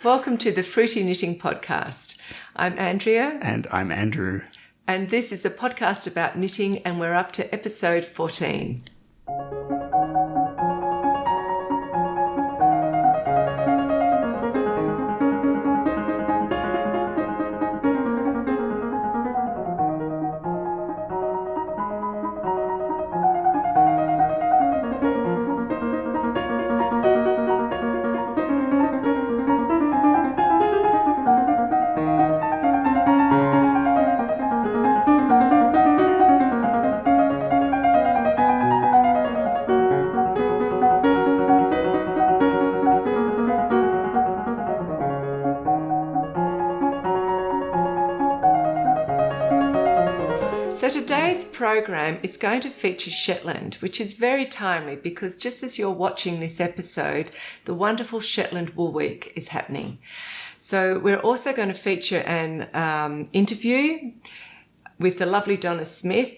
Welcome to the Fruity Knitting Podcast. I'm Andrea. And I'm Andrew. And this is a podcast about knitting, and we're up to episode 14. So today's program is going to feature Shetland, which is very timely because just as you're watching this episode, the wonderful Shetland Wool Week is happening. So we're also going to feature an interview with the lovely Donna Smith.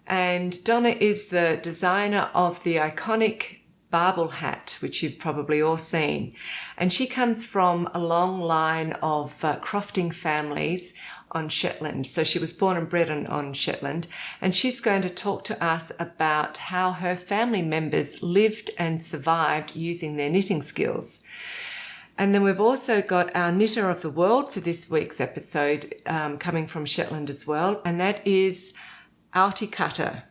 And Donna is the designer of the iconic Baa-ble Hat, which you've probably all seen. And she comes from a long line of crofting families on Shetland. So she was born and bred on Shetland, and she's going to talk to us about how her family members lived and survived using their knitting skills. And then we've also got our knitter of the world for this week's episode coming from Shetland as well, and that is Outie Cutter.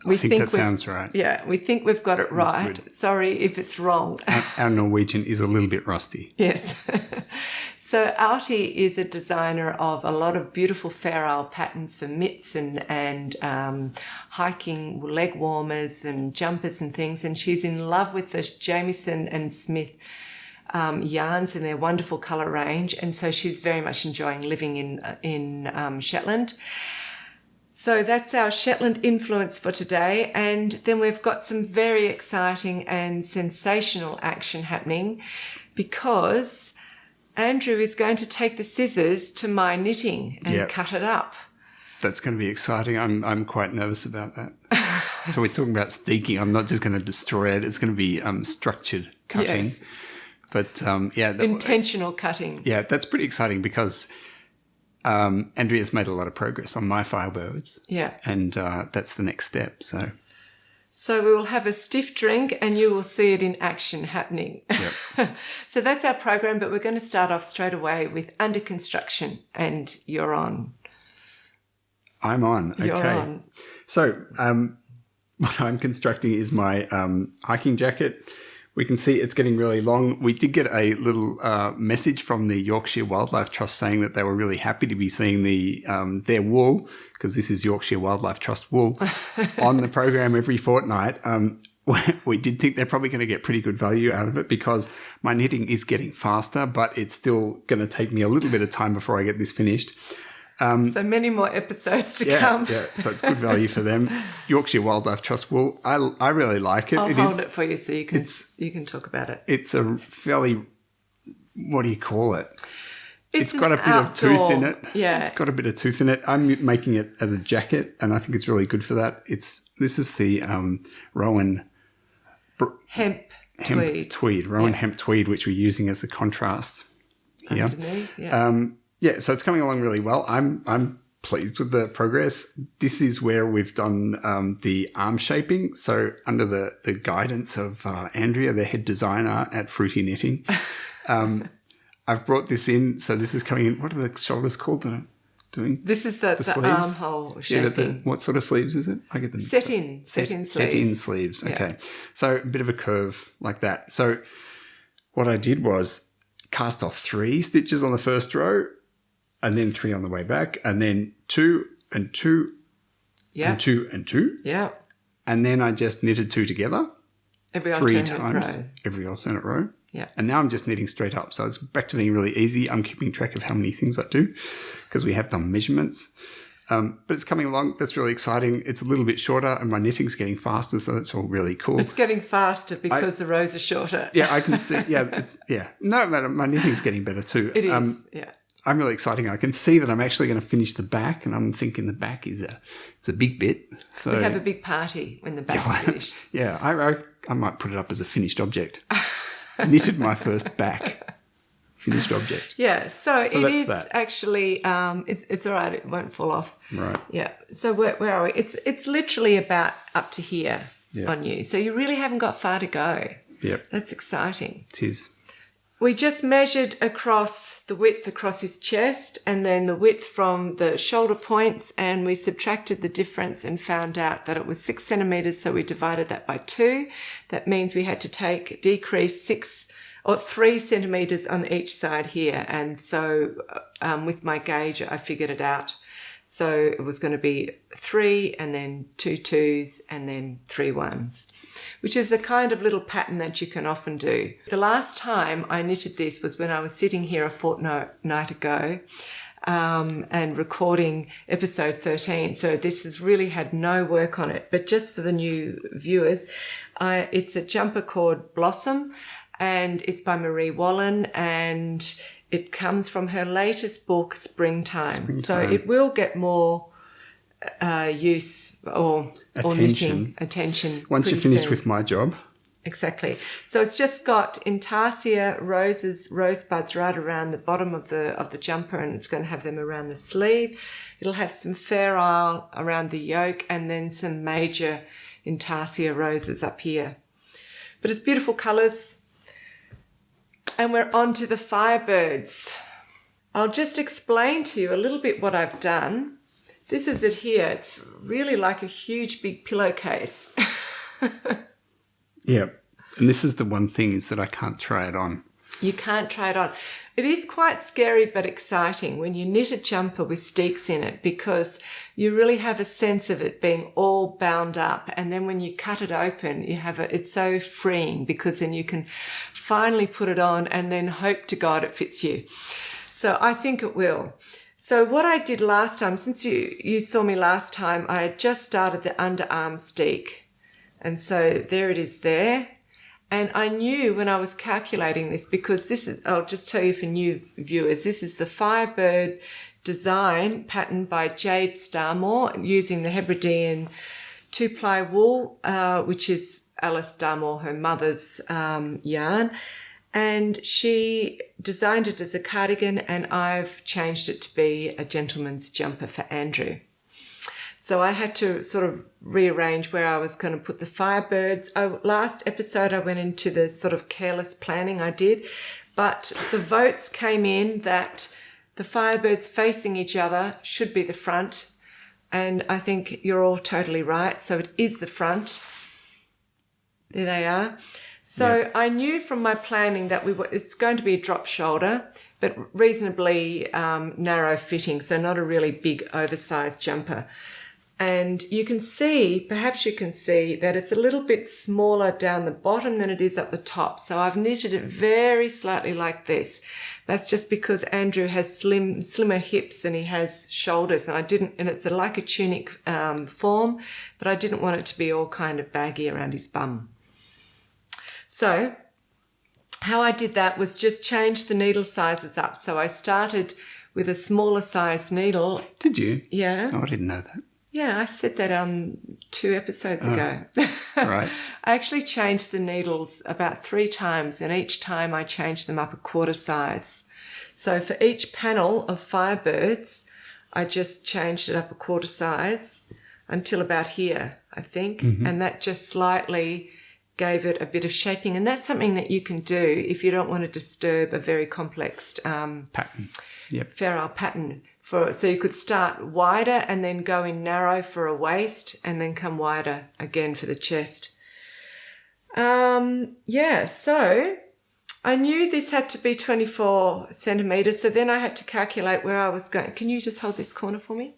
I think that sounds right. Yeah, we think we've got it right. Good. Sorry if it's wrong. Our Norwegian is a little bit rusty. Yes. So Outie is a designer of a lot of beautiful fair isle patterns for mitts and hiking leg warmers and jumpers and things. And she's in love with the Jamieson and Smith yarns and their wonderful colour range. And so she's very much enjoying living in Shetland. So that's our Shetland influence for today. And then we've got some very exciting and sensational action happening because Andrew is going to take the scissors to my knitting and cut it up. That's going to be exciting. I'm quite nervous about that. So we're talking about steeking. I'm not just going to destroy it. It's going to be structured cutting. Yes. But intentional cutting. Yeah, that's pretty exciting because Andrea's made a lot of progress on my Firebirds. Yeah. And that's the next step. So we will have a stiff drink and you will see it in action happening. Yep. So that's our program, but we're going to start off straight away with under construction, and you're on. I'm on. Okay. You're on. So what I'm constructing is my hiking jacket. We can see it's getting really long. We did get a little message from the Yorkshire Wildlife Trust saying that they were really happy to be seeing their wool, because this is Yorkshire Wildlife Trust wool, on the program every fortnight. We did think they're probably going to get pretty good value out of it because my knitting is getting faster, but it's still going to take me a little bit of time before I get this finished. So many more episodes to come. Yeah, so it's good value for them. Yorkshire Wildlife Trust wool, I really like it. I'll hold it for you so you can talk about it. It's a fairly, what do you call it? It's got a bit of tooth in it. Yeah. It's got a bit of tooth in it. I'm making it as a jacket, and I think it's really good for that. This is the Rowan hemp tweed. Rowan hemp tweed, which we're using as the contrast here. Underneath, yeah. So it's coming along really well. I'm pleased with the progress. This is where we've done the arm shaping. So under the guidance of Andrea, the head designer at Fruity Knitting, I've brought this in. So this is coming in. What are the shoulders called that I'm doing? This is the armhole shaping. Yeah, what sort of sleeves is it? I get them. Set-in sleeves. Set-in sleeves. Okay. Yeah. So a bit of a curve like that. So what I did was cast off 3 stitches on the first row, and then 3 on the way back, and then 2 and 2 and 2 and 2. Yeah. And then I just knitted 2 together every 3 times. Row. Every alternate row. Yeah. And now I'm just knitting straight up. So it's back to being really easy. I'm keeping track of how many things I do because we have done measurements. But it's coming along. That's really exciting. It's a little bit shorter and my knitting's getting faster, so that's all really cool. It's getting faster because the rows are shorter. Yeah, I can see. No, my knitting's getting better too. It is, yeah. I'm really exciting. I can see that I'm actually going to finish the back, and I'm thinking the back is it's a big bit. So we have a big party when the back is finished. Yeah, I might put it up as a finished object. Knitted my first back. finished object. Yeah, so it that's is that. actually, it's all right, it won't fall off. Right. Yeah, so where are we? It's literally about up to here on you. So you really haven't got far to go. Yep. That's exciting. It is. We just measured across the width across his chest and then the width from the shoulder points, and we subtracted the difference and found out that it was 6 centimetres, so we divided that by 2. That means we had to decrease 3 centimetres on each side here, and so with my gauge I figured it out. So it was going to be 3 and then 2 2s and then 3 1s, which is the kind of little pattern that you can often do. The last time I knitted this was when I was sitting here a fortnight ago and recording episode 13. So this has really had no work on it. But just for the new viewers, it's a jumper called Blossom, and it's by Marie Wallen, and it comes from her latest book, Springtime. So it will get more use or knitting attention. Once you're finished with my job. Exactly. So it's just got intarsia rosebuds right around the bottom of the jumper, and it's going to have them around the sleeve. It'll have some fair isle around the yoke, and then some major intarsia roses up here. But it's beautiful colours. And we're on to the Firebirds. I'll just explain to you a little bit what I've done. This is it here. It's really like a huge big pillowcase. Yeah. And this is the one thing is that I can't try it on. You can't try it on. It is quite scary but exciting when you knit a jumper with Steeks in it, because you really have a sense of it being all bound up, and then when you cut it open, it's so freeing, because then you can finally put it on and then hope to God it fits you. So I think it will. So what I did last time, since you saw me last time, I had just started the underarm steek, and so there it is there. And I knew when I was calculating this, because I'll just tell you for new viewers, this is the Firebird design pattern by Jade Starmore using the Hebridean 2-ply wool, which is Alice Starmore, her mother's yarn. And she designed it as a cardigan, and I've changed it to be a gentleman's jumper for Andrew. So I had to sort of rearrange where I was going to put the Firebirds. Last episode I went into the sort of careless planning I did, but the votes came in that the Firebirds facing each other should be the front, and I think you're all totally right. So it is the front. There they are. So I knew from my planning that it's going to be a drop shoulder, but reasonably narrow fitting, so not a really big oversized jumper. And you can see, perhaps you can see, that it's a little bit smaller down the bottom than it is at the top. So I've knitted it very slightly like this. That's just because Andrew has slimmer hips and he has shoulders, and it's like a tunic form, but I didn't want it to be all kind of baggy around his bum. So how I did that was just change the needle sizes up. So I started with a smaller size needle. Did you? Yeah. Oh, I didn't know that. Yeah, I said that 2 episodes ago. Right. I actually changed the needles about 3 times, and each time I changed them up a quarter size. So for each panel of Firebirds, I just changed it up a quarter size until about here, I think. Mm-hmm. And that just slightly gave it a bit of shaping. And that's something that you can do if you don't want to disturb a very complex pattern. Yep. Fair Isle pattern. So you could start wider and then go in narrow for a waist, and then come wider again for the chest. So I knew this had to be 24 centimetres, so then I had to calculate where I was going. Can you just hold this corner for me?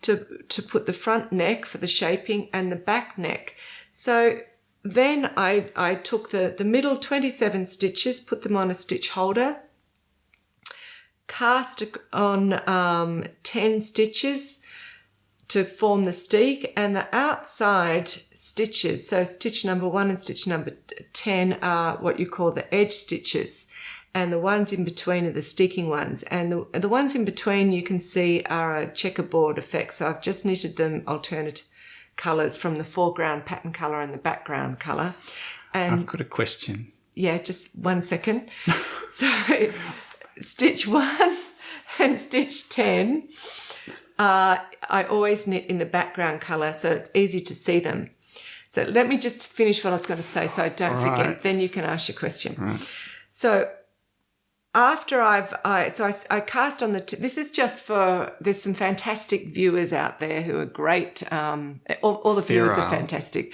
To put the front neck for the shaping and the back neck. So then I took the middle 27 stitches, put them on a stitch holder, cast on 10 stitches to form the steek, and the outside stitches, so stitch number 1 and stitch number 10 are what you call the edge stitches, and the ones in between are the steeking ones, and the ones in between you can see are a checkerboard effect. So I've just knitted them alternate colours from the foreground pattern colour and the background colour. And I've got a question. Yeah, just 1 second. So stitch 1 and stitch 10, I always knit in the background colour so it's easy to see them. So let me just finish what I was going to say so I don't forget. Then you can ask your question. Right. So after I cast on this is just for, there's some fantastic viewers out there who are great. All the viewers are fantastic.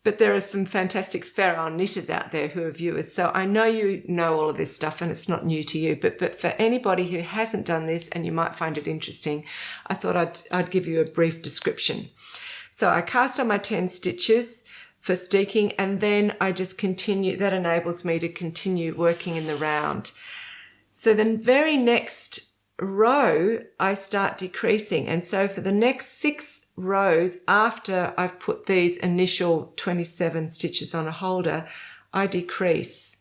But there are some fantastic feral knitters out there who are viewers. So I know you know all of this stuff and it's not new to you. But for anybody who hasn't done this and you might find it interesting, I thought I'd give you a brief description. So I cast on my 10 stitches for steeking, and then I just continue. That enables me to continue working in the round. So the very next row, I start decreasing. And so for the next 6 rows after I've put these initial 27 stitches on a holder, I decrease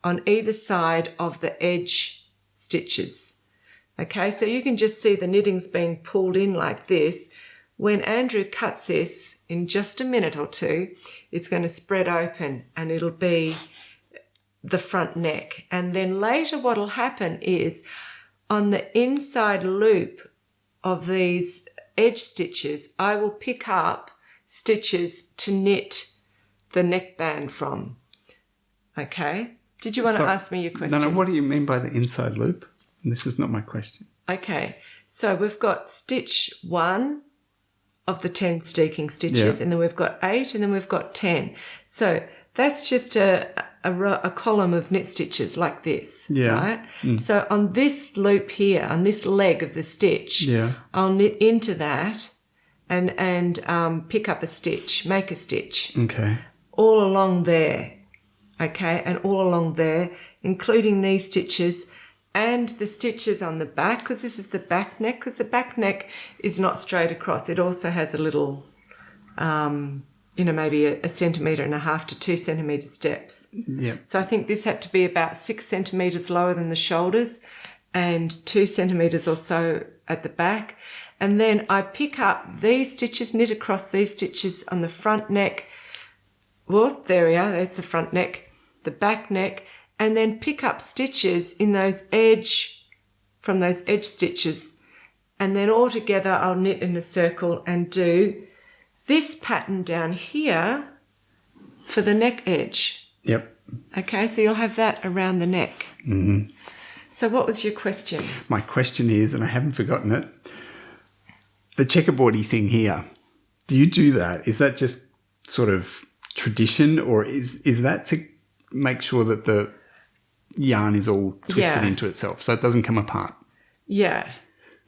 on either side of the edge stitches. Okay, so you can just see the knitting's being pulled in like this. When Andrew cuts this in just a minute or two, it's going to spread open and it'll be the front neck. And then later what'll happen is on the inside loop of these edge stitches, I will pick up stitches to knit the neckband from. Okay? Did you want to ask me your question? No, what do you mean by the inside loop? This is not my question. Okay. So we've got stitch 1 of the 10 steeking stitches, and then we've got 8, and then we've got 10. So that's just a column of knit stitches like this, right? So on this loop here, on this leg of the stitch, I'll knit into that and pick up a stitch, make a stitch. Okay. All along there, okay, and all along there, including these stitches and the stitches on the back, because this is the back neck, because the back neck is not straight across. It also has a little, maybe a 1.5 centimetre to 2 centimetres depth. Yeah. So I think this had to be about 6 centimetres lower than the shoulders and 2 centimetres or so at the back. And then I pick up these stitches, knit across these stitches on the front neck. Whoop, there we are. That's the front neck, the back neck. And then pick up stitches in from those edge stitches. And then all together I'll knit in a circle and do this pattern down here for the neck edge. Yep. Okay, so you'll have that around the neck. Mm-hmm. So what was your question? My question is, and I haven't forgotten it, the checkerboardy thing here, do you do that? Is that just sort of tradition, or is that to make sure that the yarn is all twisted into itself so it doesn't come apart? Yeah.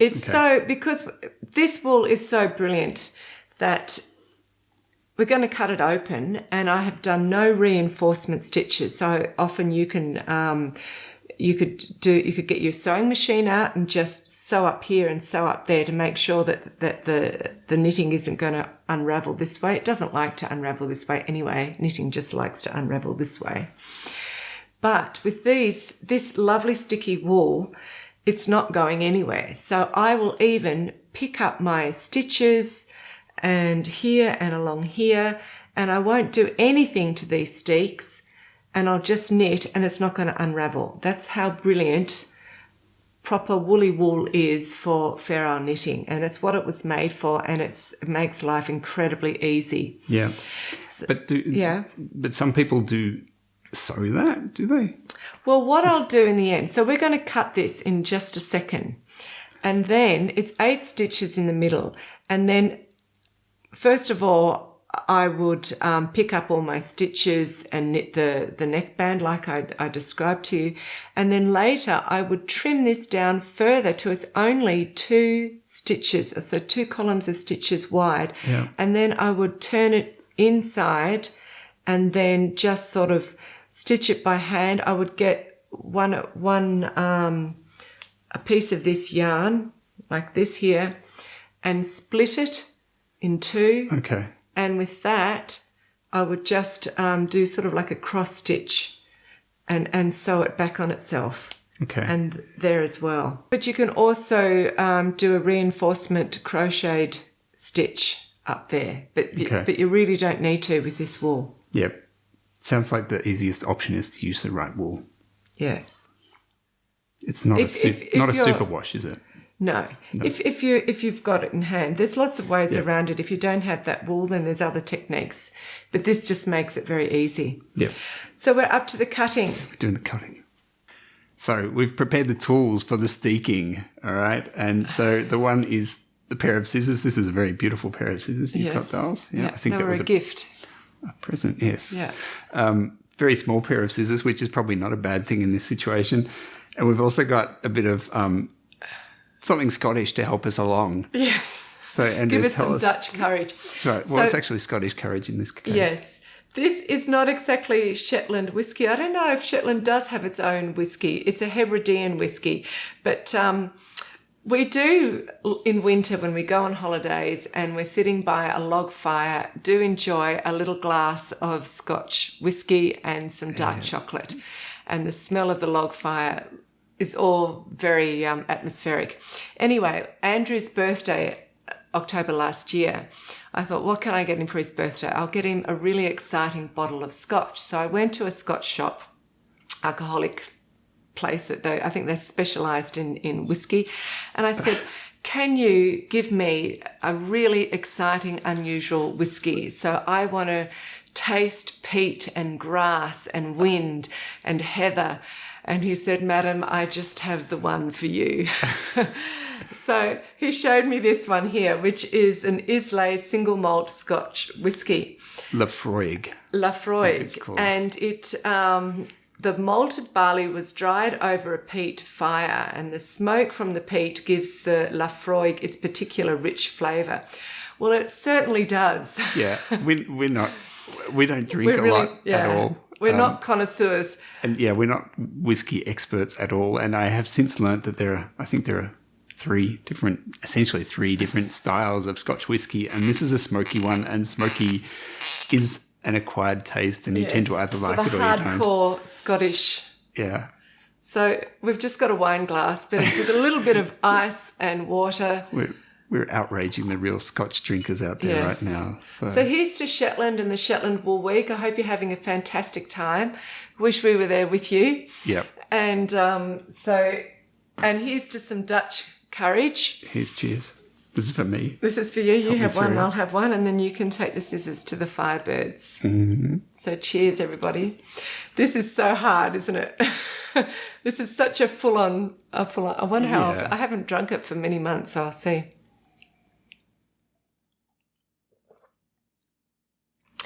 It's so, because this wool is so brilliant that we're going to cut it open, and I have done no reinforcement stitches. So often you can, you could get your sewing machine out and just sew up here and sew up there to make sure that the knitting isn't going to unravel this way. It doesn't like to unravel this way anyway. Knitting just likes to unravel this way. But with this lovely sticky wool, it's not going anywhere. So I will even pick up my stitches and here and along here, and I won't do anything to these steeks, and I'll just knit and it's not going to unravel. That's how brilliant proper woolly wool is for feral knitting, and it's what it was made for, and it makes life incredibly easy. Yeah. So, but some people do sew that, do they? Well, what I'll do in the end, so we're going to cut this in just a second, and then it's 8 stitches in the middle, and then first of all I would pick up all my stitches and knit the neckband like I described to you, and then later I would trim this down further to it's only 2 stitches, so 2 columns of stitches wide, and then I would turn it inside and then just sort of stitch it by hand. I would get a piece of this yarn like this here and split it in 2. Okay. And with that, I would just do sort of like a cross stitch and sew it back on itself. Okay. And there as well. But you can also do a reinforcement crocheted stitch up there. But you really don't need to with this wool. Yep. Sounds like the easiest option is to use the right wool. Yes. It's not not a super wash, is it? No. If you've got it in hand, there's lots of ways around it. If you don't have that wool, then there's other techniques. But this just makes it very easy. Yeah. So we're up to the cutting. We're doing the cutting. So we've prepared the tools for the steeking, all right? And so the one is the pair of scissors. This is a very beautiful pair of scissors you've got, Dolls. Yeah, I think that was a gift. A present, yes. Yeah. Very small pair of scissors, which is probably not a bad thing in this situation. And we've also got a bit of something Scottish to help us along. Yes. So, Andrea, give us some Dutch courage. That's right. Well, it's actually Scottish courage in this case. Yes. This is not exactly Shetland whiskey. I don't know if Shetland does have its own whiskey. It's a Hebridean whiskey. But we do, in winter when we go on holidays and we're sitting by a log fire, do enjoy a little glass of Scotch whiskey and some dark chocolate. And the smell of the log fire is all very atmospheric. Anyway, Andrew's birthday, October last year, I thought, what can I get him for his birthday? I'll get him a really exciting bottle of Scotch. So I went to a Scotch shop, alcoholic place that I think they're specialised in whiskey. And I said, can you give me a really exciting, unusual whiskey? So I want to taste peat and grass and wind and heather. And he said, Madam, I just have the one for you. So he showed me this one here, which is an Islay single malt Scotch whiskey. Lafroig. And it the malted barley was dried over a peat fire, and the smoke from the peat gives the Lafroig its particular rich flavour. Well, it certainly does. Yeah, we don't drink a lot at all. We're not connoisseurs. And we're not whiskey experts at all. And I have since learnt that there are essentially three different styles of Scotch whiskey, and this is a smoky one, and smoky is an acquired taste, and you tend to either like it or you don't. Hardcore Scottish. Yeah. So we've just got a wine glass, but it's with a little bit of ice and water. We're outraging the real Scotch drinkers out there right now. So here's to Shetland and the Shetland Wool Week. I hope you're having a fantastic time. Wish we were there with you. Yep. And and here's to some Dutch courage. Here's cheers. This is for me. This is for you. You have one, I'll have one, and then you can take the scissors to the Firebirds. Mm-hmm. So cheers, everybody. This is so hard, isn't it? This is such a full-on. I wonder how I haven't drunk it for many months, so I'll see.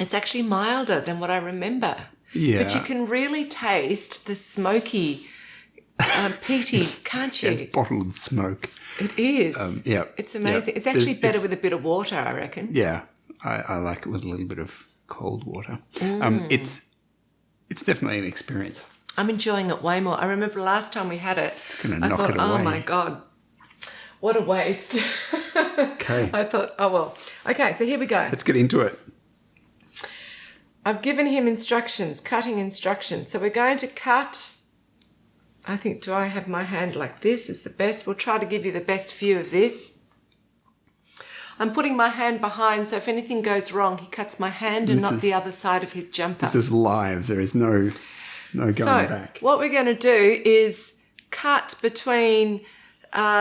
It's actually milder than what I remember. Yeah. But you can really taste the smoky, peaty, can't you? It's bottled smoke. It is. It's amazing. It's actually better with a bit of water, I reckon. Yeah. I like it with a little bit of cold water. It's definitely an experience. I'm enjoying it way more. I remember last time we had it, I thought, it away. Oh my God, what a waste. Okay. I thought, oh well. Okay, so here we go. Let's get into it. I've given him instructions, cutting instructions. So we're going to cut, I think, do I have my hand like this? Is the best. We'll try to give you the best view of this. I'm putting my hand behind, so if anything goes wrong, he cuts my hand and not the other side of his jumper. This is live. There is no going back. What we're going to do is cut between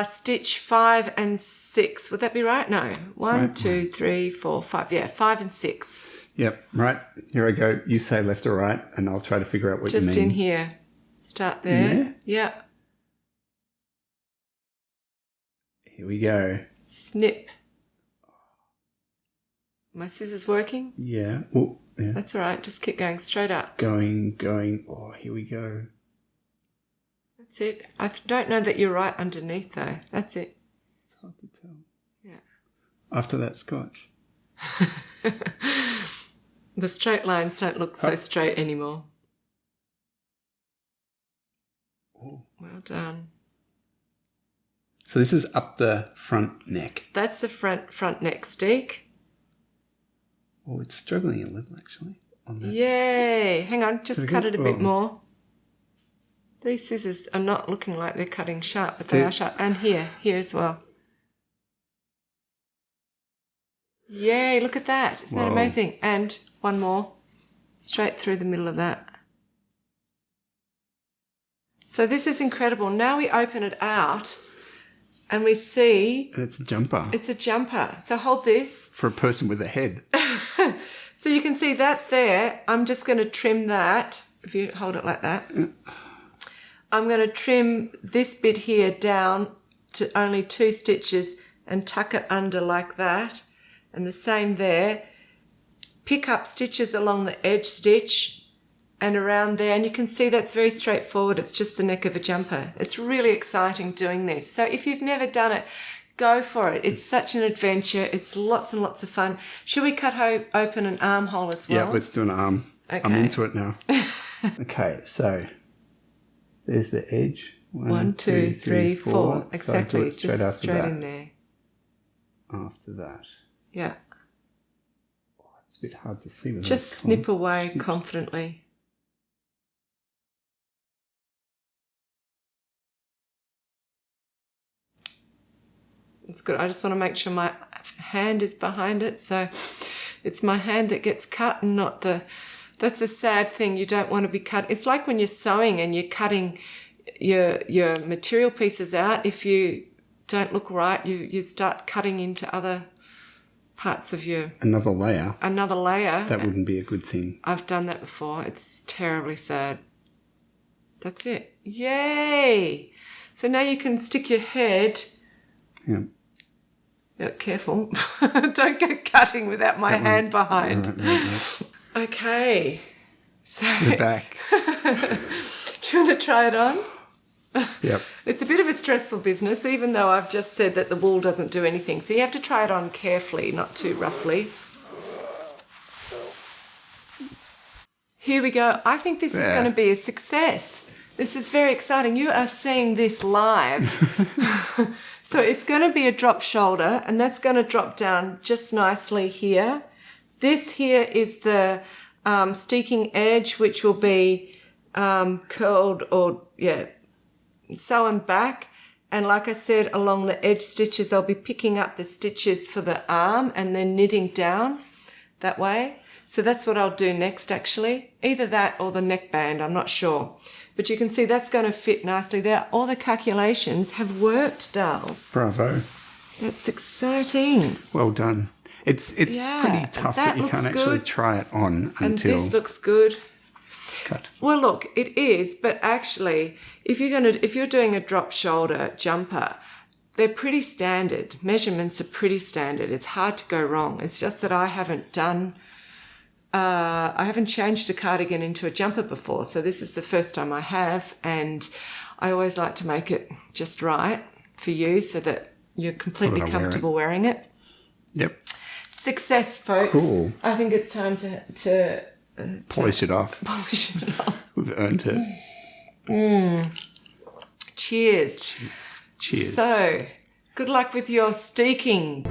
stitch 5 and 6. Would that be right? No. 1, 2, 3, 4, 5. Yeah, 5 and 6. Yep, right. Here I go. You say left or right, and I'll try to figure out what you mean. Just in here. Start there. Yeah. Here we go. Snip. My scissors working? Yeah. Oh, yeah. That's all right. Just keep going straight up. Going. Oh, here we go. That's it. I don't know that you're right underneath, though. That's it. It's hard to tell. Yeah. After that Scotch. The straight lines don't look so straight anymore. Oh. Well done. So this is up the front neck. That's the front neck, Steek. Oh, it's struggling a little, actually. On that. Yay. Hang on, just cut it a bit more. These scissors are not looking like they're cutting sharp, but they are sharp. And here as well. Yay, look at that. Isn't that amazing? And one more. Straight through the middle of that. So this is incredible. Now we open it out and we see... And it's a jumper. It's a jumper. So hold this. For a person with a head. So you can see that there. I'm just going to trim that. If you hold it like that. I'm going to trim this bit here down to only 2 stitches and tuck it under like that. And the same there. Pick up stitches along the edge stitch and around there, and you can see that's very straightforward. It's just the neck of a jumper. It's really exciting doing this. So if you've never done it, go for it. It's such an adventure. It's lots and lots of fun. Should we cut open an armhole as well? Yeah, let's do an arm. Okay. I'm into it now. Okay, so there's the edge. 1, 2, 3, 4. Exactly. So straight just straight in there. After that. Yeah. Oh, it's a bit hard to see. Just snip away confidently. It's good. I just want to make sure my hand is behind it. So it's my hand that gets cut and not the... That's a sad thing. You don't want to be cut. It's like when you're sewing and you're cutting your material pieces out. If you don't look right, you start cutting into other parts of your... Another layer. That wouldn't be a good thing. I've done that before. It's terribly sad. That's it. Yay! So now you can stick your head... Yeah. Yeah, careful. Don't go cutting without my hand behind. Right. Okay. So You're back. Do you want to try it on? Yep. It's a bit of a stressful business, even though I've just said that the wool doesn't do anything. So you have to try it on carefully, not too roughly. Here we go. I think this is going to be a success. This is very exciting. You are seeing this live. So it's going to be a drop shoulder, and that's going to drop down just nicely here. This here is the steeking edge, which will be curled or, sewn back. And like I said, along the edge stitches, I'll be picking up the stitches for the arm and then knitting down that way. So that's what I'll do next, actually. Either that or the neckband, I'm not sure. But you can see that's going to fit nicely there. All the calculations have worked, dolls. Bravo. That's exciting. Well done. It's pretty tough that you can't actually try it on until... And this looks good. It's cut. Well, look, it is, but actually, if you're doing a drop shoulder jumper, they're pretty standard. Measurements are pretty standard. It's hard to go wrong. It's just that I haven't changed a cardigan into a jumper before, so this is the first time I have, and I always like to make it just right for you so that you're completely comfortable wearing it. Yep. Success, folks. Cool. I think it's time to polish it off. Polish it off. We've earned it. Cheers. Cheers. So, good luck with your steeking.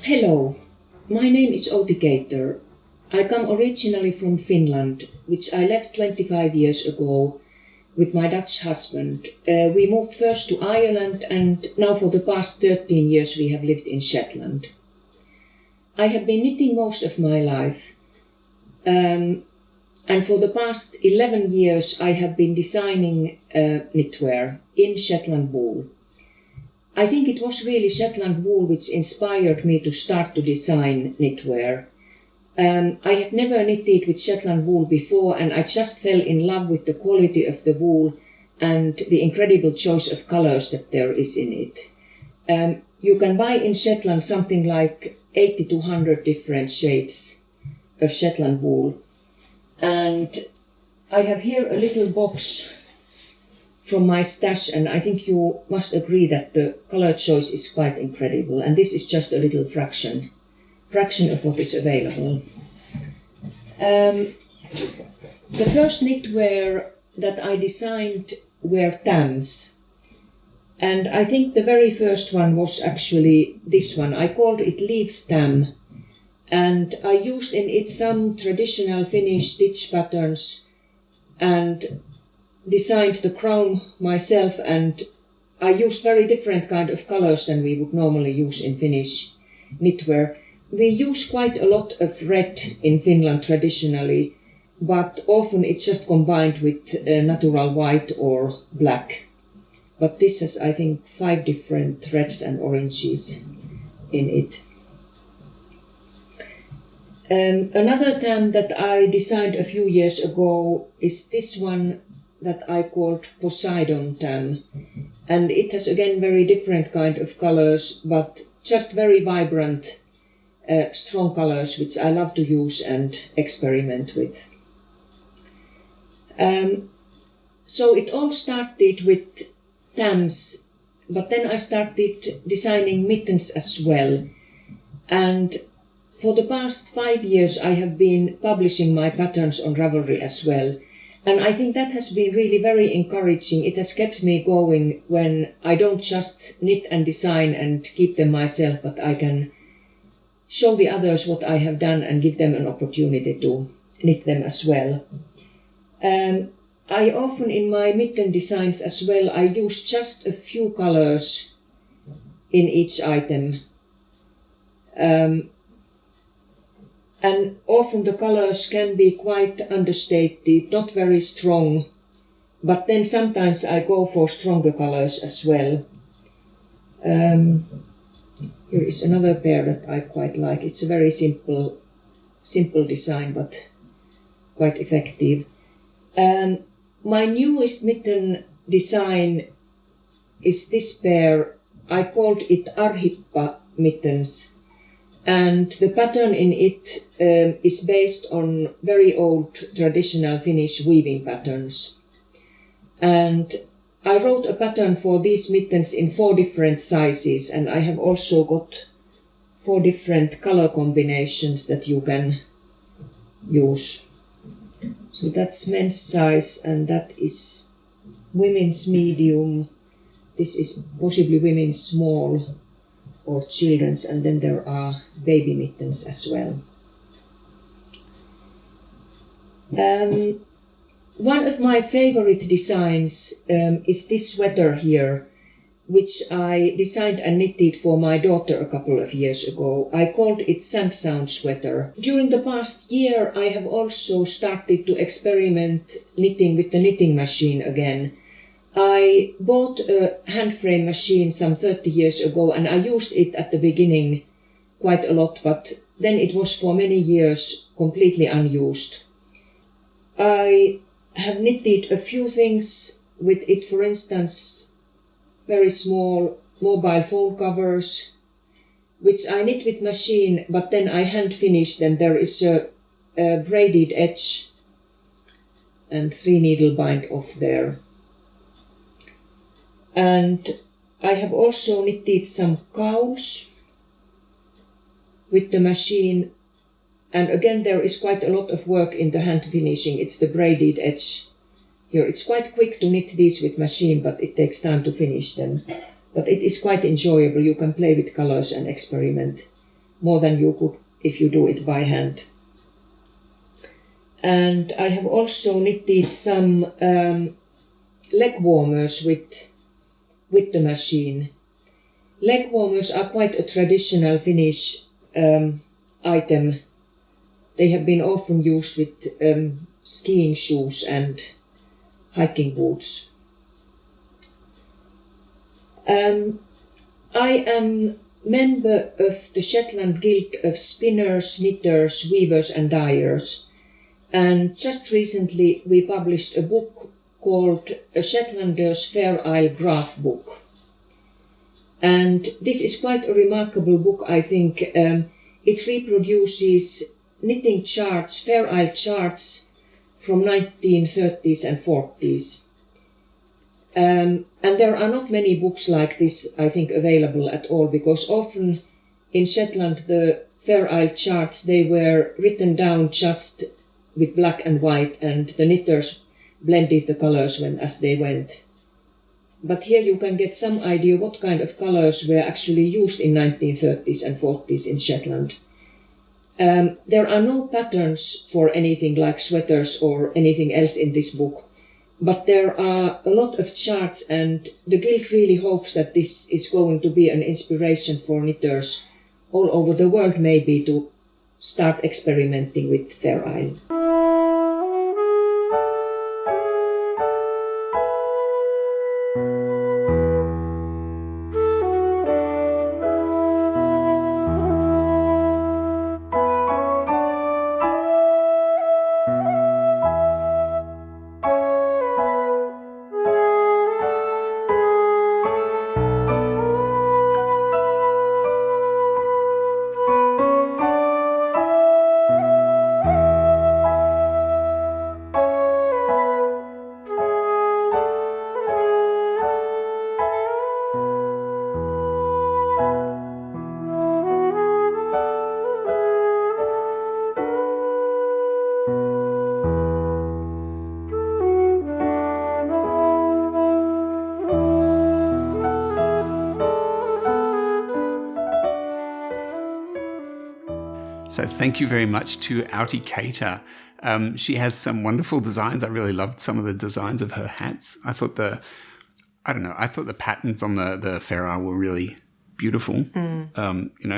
Hello, my name is Outi Gator. I come originally from Finland, which I left 25 years ago with my Dutch husband. We moved first to Ireland, and now for the past 13 years we have lived in Shetland. I have been knitting most of my life, and for the past 11 years I have been designing knitwear in Shetland Wool. I think it was really Shetland Wool which inspired me to start to design knitwear. I had never knitted with Shetland Wool before, and I just fell in love with the quality of the wool and the incredible choice of colors that there is in it. You can buy in Shetland something like 80 to 100 different shades of Shetland wool. And I have here a little box from my stash, and I think you must agree that the color choice is quite incredible, and this is just a little fraction of what is available. The first knitwear that I designed were tams, and I think the very first one was actually this one. I called it Leaves Tam, and I used in it some traditional Finnish stitch patterns and designed the crown myself, and I used very different kind of colors than we would normally use in Finnish knitwear. We use quite a lot of red in Finland traditionally, but often it's just combined with natural white or black. But this has, I think, 5 different reds and oranges in it. Another tam that I designed a few years ago is this one that I called Poseidon tam. And it has again very different kind of colors, but just very vibrant, strong colors, which I love to use and experiment with. So it all started with tams, but then I started designing mittens as well. And for the past 5 years, I have been publishing my patterns on Ravelry as well. And I think that has been really very encouraging. It has kept me going when I don't just knit and design and keep them myself, but I can show the others what I have done and give them an opportunity to knit them as well. I often in my mitten designs as well, I use just a few colors in each item. And often the colors can be quite understated, not very strong, but then sometimes I go for stronger colors as well. Here is another pair that I quite like. It's a very simple design, but quite effective. My newest mitten design is this pair. I called it Arhippa mittens. And the pattern in it is based on very old traditional Finnish weaving patterns. And I wrote a pattern for these mittens in 4 different sizes, and I have also got 4 different color combinations that you can use. So that's men's size, and that is women's medium. This is possibly women's small or children's, and then there are baby mittens as well. One of my favorite designs is this sweater here, which I designed and knitted for my daughter a couple of years ago. I called it Sand Sound Sweater. During the past year, I have also started to experiment knitting with the knitting machine again. I bought a hand frame machine some 30 years ago, and I used it at the beginning quite a lot, but then it was for many years completely unused. I have knitted a few things with it, for instance, very small mobile phone covers, which I knit with machine, but then I hand finish them. There is a braided edge and 3 needle bind off there. And I have also knitted some cowls with the machine, and again there is quite a lot of work in the hand finishing. It's the braided edge here. It's quite quick to knit these with machine, but it takes time to finish them. But it is quite enjoyable. You can play with colors and experiment more than you could if you do it by hand. And I have also knitted some leg warmers with the machine. Leg warmers are quite a traditional Finnish item. They have been often used with skiing shoes and hiking boots. I am member of the Shetland Guild of Spinners, Knitters, Weavers and Dyers. And just recently we published a book called A Shetlander's Fair Isle Graph Book. And this is quite a remarkable book, I think. It reproduces knitting charts, Fair Isle charts from 1930s and 40s. And there are not many books like this, I think, available at all, because often in Shetland the Fair Isle charts, they were written down just with black and white, and the knitters blended the colors as they went. But here you can get some idea what kind of colors were actually used in 1930s and 40s in Shetland. There are no patterns for anything like sweaters or anything else in this book, But there are a lot of charts, and the Guild really hopes that this is going to be an inspiration for knitters all over the world, maybe, to start experimenting with Fair Isle. So thank you very much to Auti Kater. She has some wonderful designs. I really loved some of the designs of her hats. I thought the patterns on the Fair Isle were really beautiful.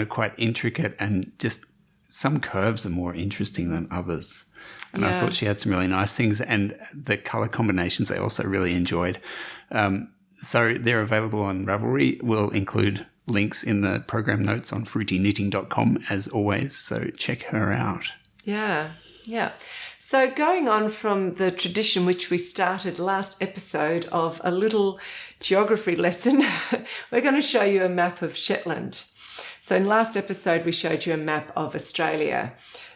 Quite intricate, and just some curves are more interesting than others. And I thought she had some really nice things, and the color combinations I also really enjoyed. So they're available on Ravelry. We'll include links in the program notes on fruityknitting.com as always. So check her out. Yeah. So going on from the tradition which we started last episode of a little geography lesson, we're going to show you a map of Shetland. So in last episode, we showed you a map of Australia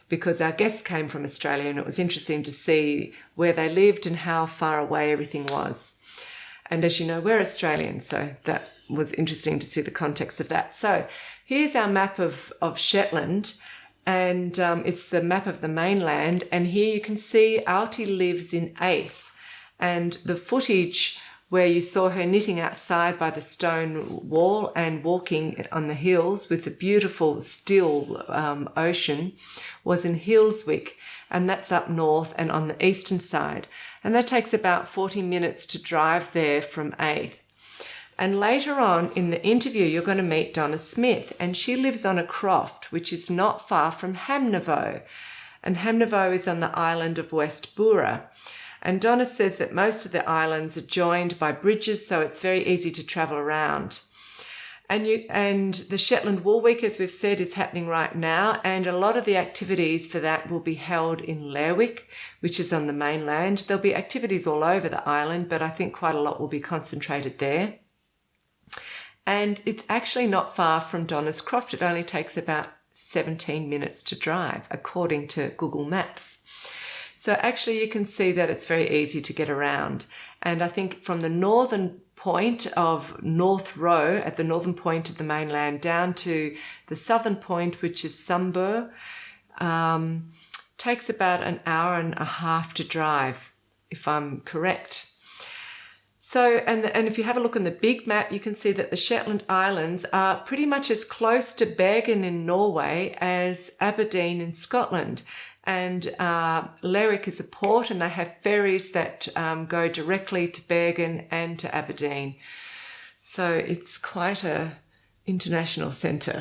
because our guests came from Australia, and it was interesting to see where they lived and how far away everything was. And as you know, we're Australian, so that was interesting to see the context of that. So here's our map of Shetland, and it's the map of the mainland. And here you can see Auti lives in Aith, and the footage where you saw her knitting outside by the stone wall and walking on the hills with the beautiful still ocean was in Hillswick, and that's up north and on the eastern side. And that takes about 40 minutes to drive there from Aith. And later on in the interview, you're going to meet Donna Smith, and she lives on a croft, which is not far from Hamnavoe. And Hamnavoe is on the island of West Bura. And Donna says that most of the islands are joined by bridges, so it's very easy to travel around. And the Shetland Wool Week, as we've said, is happening right now, and a lot of the activities for that will be held in Lerwick, which is on the mainland. There'll be activities all over the island, but I think quite a lot will be concentrated there. And it's actually not far from Donna's Croft. It only takes about 17 minutes to drive, according to Google Maps. So actually you can see that it's very easy to get around. And I think from the northern point of North Row, at the northern point of the mainland, down to the southern point, which is Sumbur, takes about an hour and a half to drive, if I'm correct. So, and if you have a look on the big map, you can see that the Shetland Islands are pretty much as close to Bergen in Norway as Aberdeen in Scotland. And Lerwick is a port, and they have ferries that go directly to Bergen and to Aberdeen. So it's quite a international centre.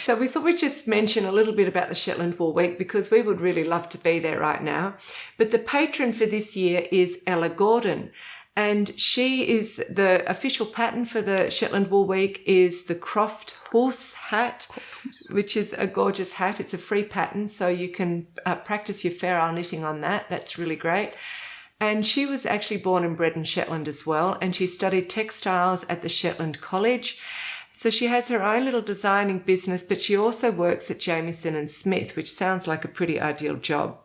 So we thought we'd just mention a little bit about the Shetland Wool Week because we would really love to be there right now. But the patron for this year is Ella Gordon. And she is the official pattern for the Shetland Wool Week is the Croft Horse hat, which is a gorgeous hat. It's a free pattern, so you can practice your Fair Isle knitting on that. That's really great. And she was actually born and bred in Shetland as well, and she studied textiles at the Shetland College. So she has her own little designing business, but she also works at Jamieson and Smith, which sounds like a pretty ideal job.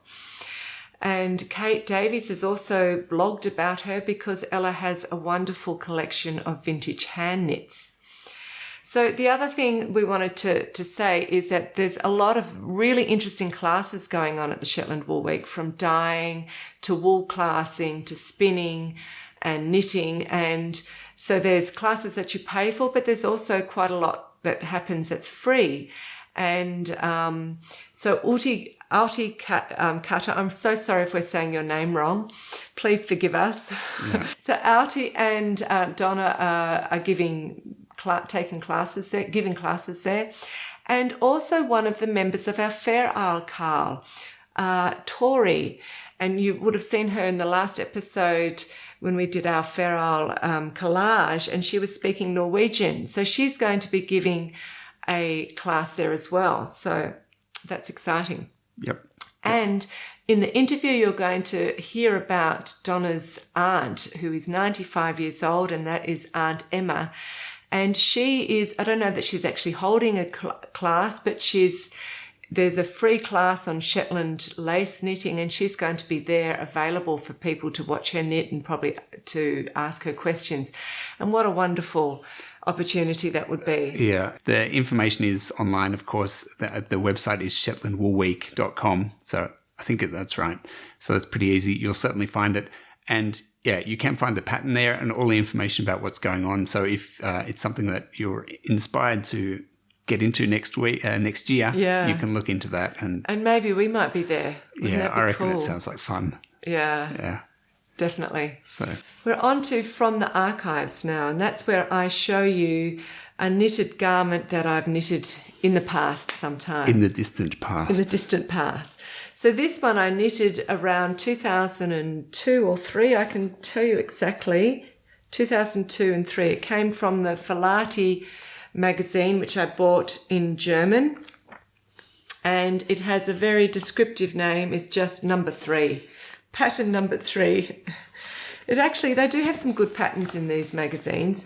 And Kate Davies has also blogged about her because Ella has a wonderful collection of vintage hand knits. So the other thing we wanted to say is that there's a lot of really interesting classes going on at the Shetland Wool Week, from dyeing to wool classing to spinning and knitting. And so there's classes that you pay for, but there's also quite a lot that happens that's free. And so Auti Kata, I'm so sorry if we're saying your name wrong. Please forgive us. Yeah. So Auti and Donna are giving classes there. And also one of the members of our Fair Isle cowl, Tori. And you would have seen her in the last episode when we did our Fair Isle collage, and she was speaking Norwegian. So she's going to be giving a class there as well. So that's exciting. Yep. And in the interview, you're going to hear about Donna's aunt, who is 95 years old, and that is Aunt Emma. And she is, I don't know that she's actually holding a class, but there's a free class on Shetland lace knitting, and she's going to be there available for people to watch her knit and probably to ask her questions. And what a wonderful opportunity that would be. Yeah. The information is online, of course. The website is shetlandwoolweek.com. So I think that's right. So that's pretty easy. You'll certainly find it. And yeah, you can find the pattern there and all the information about what's going on. So if it's something that you're inspired to get into next year, you can look into that. And maybe we might be there. Wouldn't that be I reckon cool? it sounds like fun. Yeah. Definitely. So we're on to From the Archives now, and that's where I show you a knitted garment that I've knitted in the past sometime. In the distant past. So this one I knitted around 2002 or 3, I can tell you exactly, 2002 and 3. It came from the Falati magazine, which I bought in German. And it has a very descriptive name. It's just number 3. Pattern number 3. They do have some good patterns in these magazines.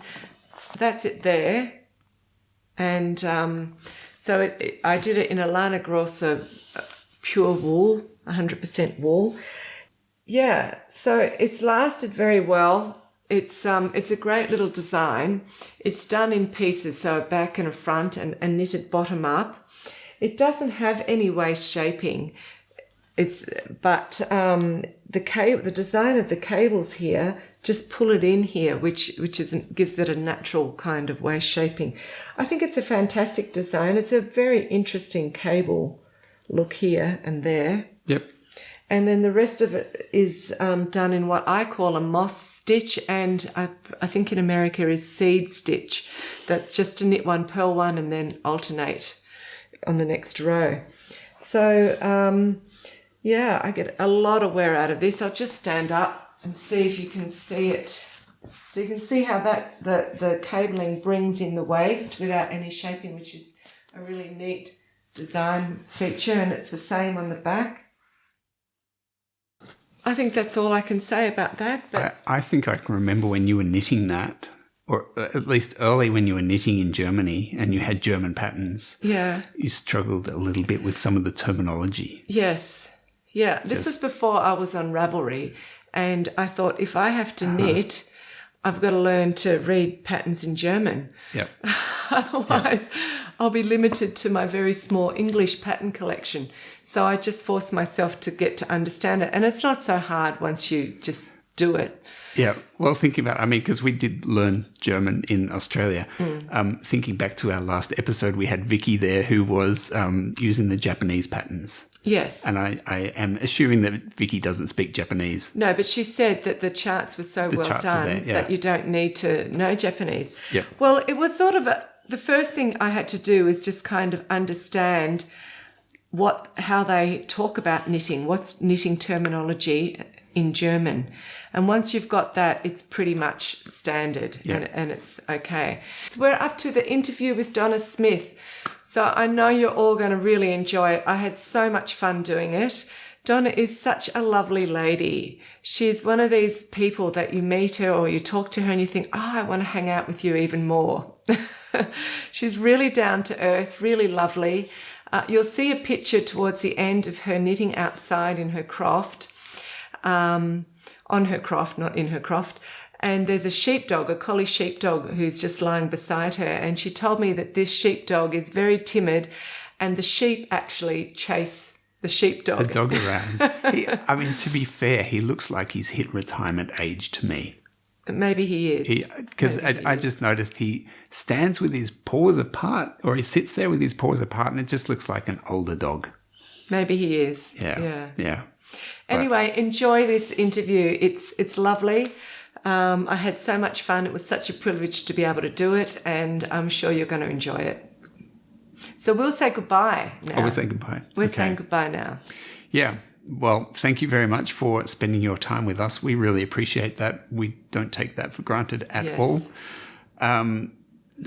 That's it there. And I did it in a Lana Grossa pure wool, 100% wool. Yeah, so it's lasted very well. It's a great little design. It's done in pieces, so a back and a front and knitted bottom up. It doesn't have any waist shaping. The design of the cables here, just pull it in here, which gives it a natural kind of waist shaping. I think it's a fantastic design. It's a very interesting cable look here and there. Yep. And then the rest of it is done in what I call a moss stitch, and I think in America is seed stitch. That's just to knit one, purl one, and then alternate on the next row. So, I get a lot of wear out of this. I'll just stand up and see if you can see it. So you can see how that the cabling brings in the waist without any shaping, which is a really neat design feature, and it's the same on the back. I think that's all I can say about that. But I think I can remember when you were knitting that, or at least early when you were knitting in Germany and you had German patterns. Yeah. You struggled a little bit with some of the terminology. Yes. Yeah. This was before I was on Ravelry, and I thought if I have to knit, I've got to learn to read patterns in German. Yep. Otherwise, I'll be limited to my very small English pattern collection. So I just forced myself to get to understand it. And it's not so hard once you just do it. Yeah. Well, thinking about, because we did learn German in Australia. Thinking back to our last episode, we had Vicky there who was using the Japanese patterns. Yes. And I am assuming that Vicky doesn't speak Japanese. No, but she said that the charts were so well done that you don't need to know Japanese. Yeah. Well, it was sort of the first thing I had to do is just kind of understand how they talk about knitting, what's knitting terminology in German. And once you've got that, it's pretty much standard and it's okay. So we're up to the interview with Donna Smith. So I know you're all going to really enjoy it. I had so much fun doing it. Donna is such a lovely lady. She's one of these people that you meet her or you talk to her and you think, I want to hang out with you even more. She's really down to earth, really lovely. You'll see a picture towards the end of her knitting outside in her croft, on her croft, not in her croft. And there's a sheepdog, a collie sheepdog, who's just lying beside her. And she told me that this sheepdog is very timid and the sheep actually chase the sheepdog. The dog around. To be fair, he looks like he's hit retirement age to me. Maybe he is. Because I just noticed he stands with his paws apart, or he sits there with his paws apart, and it just looks like an older dog. Maybe he is. Yeah. Anyway, enjoy this interview. It's lovely. I had so much fun. It was such a privilege to be able to do it, and I'm sure you're going to enjoy it. So we'll say goodbye now. Oh, we're saying goodbye. We're saying goodbye now. Yeah. Well, thank you very much for spending your time with us. We really appreciate that. We don't take that for granted at all.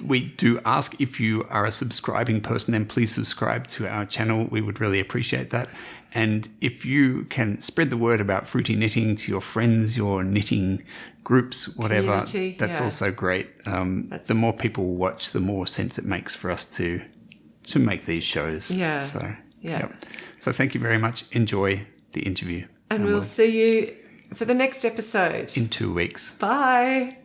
We do ask, if you are a subscribing person, then please subscribe to our channel. We would really appreciate that. And if you can spread the word about Fruity Knitting to your friends, your knitting groups, whatever, Community, that's also great. The more people watch, the more sense it makes for us to make these shows. Yeah. So, So thank you very much. Enjoy the interview. And we'll see you for the next episode. In 2 weeks. Bye.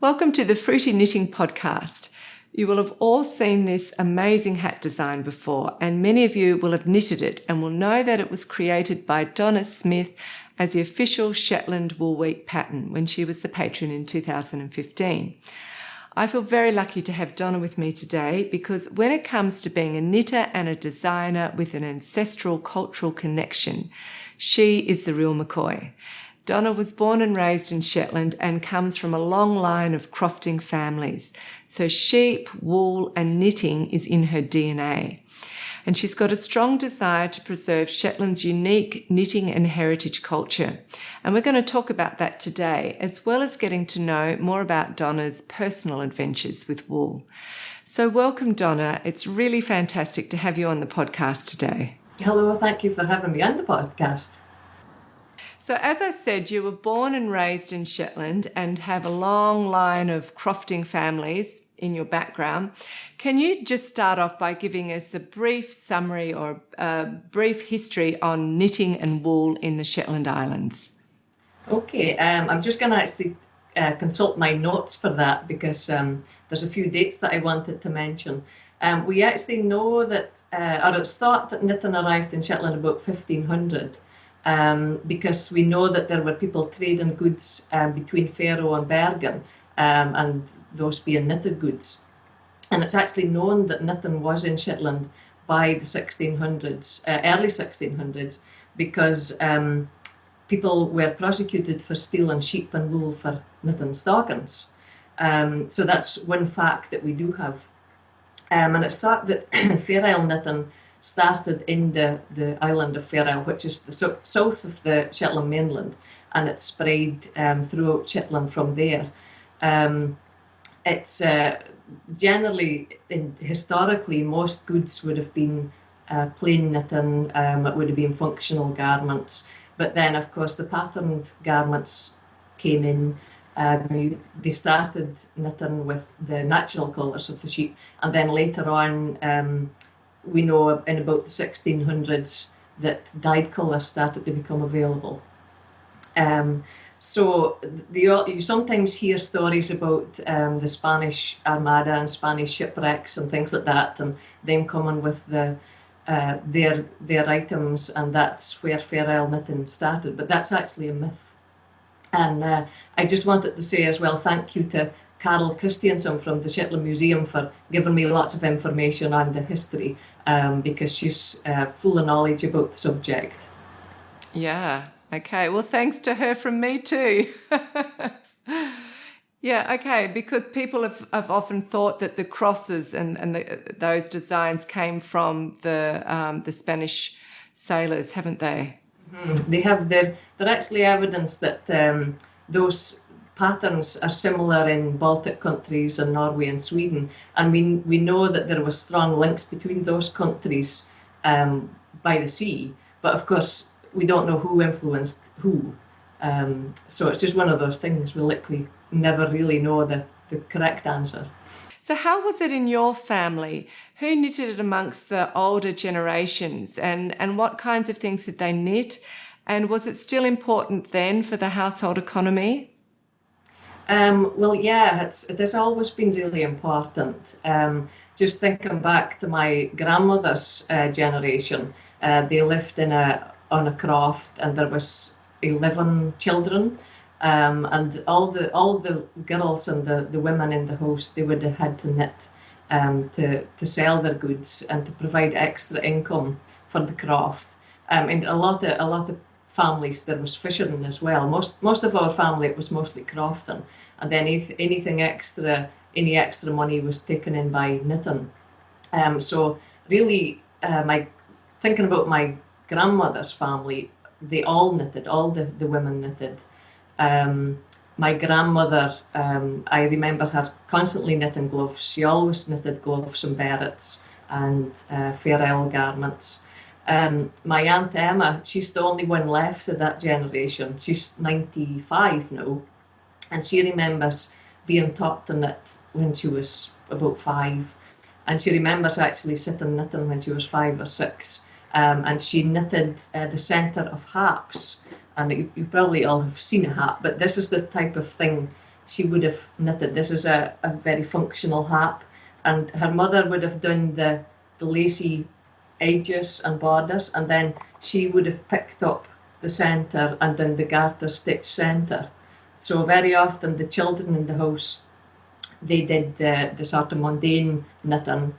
Welcome to the Fruity Knitting Podcast. You will have all seen this amazing hat design before, and many of you will have knitted it and will know that it was created by Donna Smith as the official Shetland Wool Week pattern when she was the patron in 2015. I feel very lucky to have Donna with me today because when it comes to being a knitter and a designer with an ancestral cultural connection, she is the real McCoy. Donna was born and raised in Shetland and comes from a long line of crofting families. So sheep, wool and knitting is in her DNA. And she's got a strong desire to preserve Shetland's unique knitting and heritage culture. And we're going to talk about that today, as well as getting to know more about Donna's personal adventures with wool. So welcome, Donna. It's really fantastic to have you on the podcast today. Hello, thank you for having me on the podcast. So as I said, you were born and raised in Shetland and have a long line of crofting families in your background. Can you just start off by giving us a brief summary or a brief history on knitting and wool in the Shetland Islands? Okay, I'm just going to actually consult my notes for that because there's a few dates that I wanted to mention. We actually know that, or it's thought that knitting arrived in Shetland about 1500. Because we know that there were people trading goods between Faroe and Bergen, and those being knitted goods. And it's actually known that knitting was in Shetland by the 1600s, early 1600s, because people were prosecuted for stealing sheep and wool for knitting stockings. So that's one fact that we do have. And it's thought that Fair Isle knitting started in the island of Fair Isle, which is the south of the Shetland mainland, and it spread throughout Shetland from there. It's generally, historically, most goods would have been plain knitting, it would have been functional garments, but then of course the patterned garments came in. They started knitting with the natural colours of the sheep, and then later on we know in about the 1600s that dyed colours started to become available. So you sometimes hear stories about the Spanish Armada and Spanish shipwrecks and things like that, and them coming with their items, and that's where Fair Isle knitting started. But that's actually a myth. And I just wanted to say as well, thank you to Carol Christiansen from the Shetland Museum for giving me lots of information on the history, because she's full of knowledge about the subject. Yeah. Okay. Well, thanks to her from me too. Yeah. Okay. Because people have often thought that the crosses and those designs came from the Spanish sailors, haven't they? Mm-hmm. They have. They're actually evidence that those patterns are similar in Baltic countries and Norway and Sweden, and we know that there was strong links between those countries by the sea. But of course, we don't know who influenced who. So it's just one of those things. We'll likely never really know the correct answer. So how was it in your family? Who knitted it amongst the older generations, and what kinds of things did they knit? And was it still important then for the household economy? Well, yeah, it has always been really important. Just thinking back to my grandmother's generation, they lived on a croft, and there was 11 children, and all the girls and the women in the house, they would have had to knit to sell their goods and to provide extra income for the craft. And a lot of families, there was fishing as well. Most of our family, it was mostly crafting, and then any extra money was taken in by knitting. So really, thinking about my grandmother's family, they all knitted, all the women knitted. My grandmother, I remember her constantly knitting gloves. She always knitted gloves and berets and Fair Isle garments. My Aunt Emma, she's the only one left of that generation. She's 95 now, and she remembers being taught to knit when she was about 5. And she remembers actually sitting knitting when she was 5 or 6. And she knitted the centre of haps. And you probably all have seen a hap, but this is the type of thing she would have knitted. This is a very functional hap. And her mother would have done the lacy edges and borders, and then she would have picked up the centre and done the garter stitch centre. So very often the children in the house, they did the sort of mundane knitting.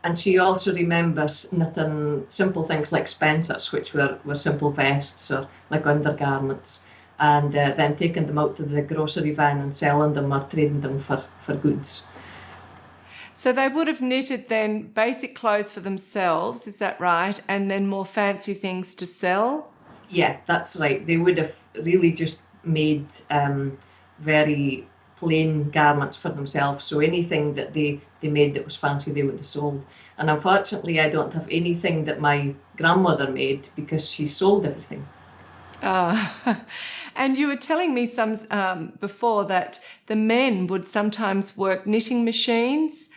And she also remembers knitting simple things like spencers, which were simple vests or like undergarments, and then taking them out to the grocery van and selling them or trading them for goods. So they would have knitted then basic clothes for themselves, is that right? And then more fancy things to sell? Yeah, that's right. They would have really just made very plain garments for themselves. So anything that they made that was fancy, they would have sold. And unfortunately, I don't have anything that my grandmother made because she sold everything. And you were telling me before that the men would sometimes work knitting machines.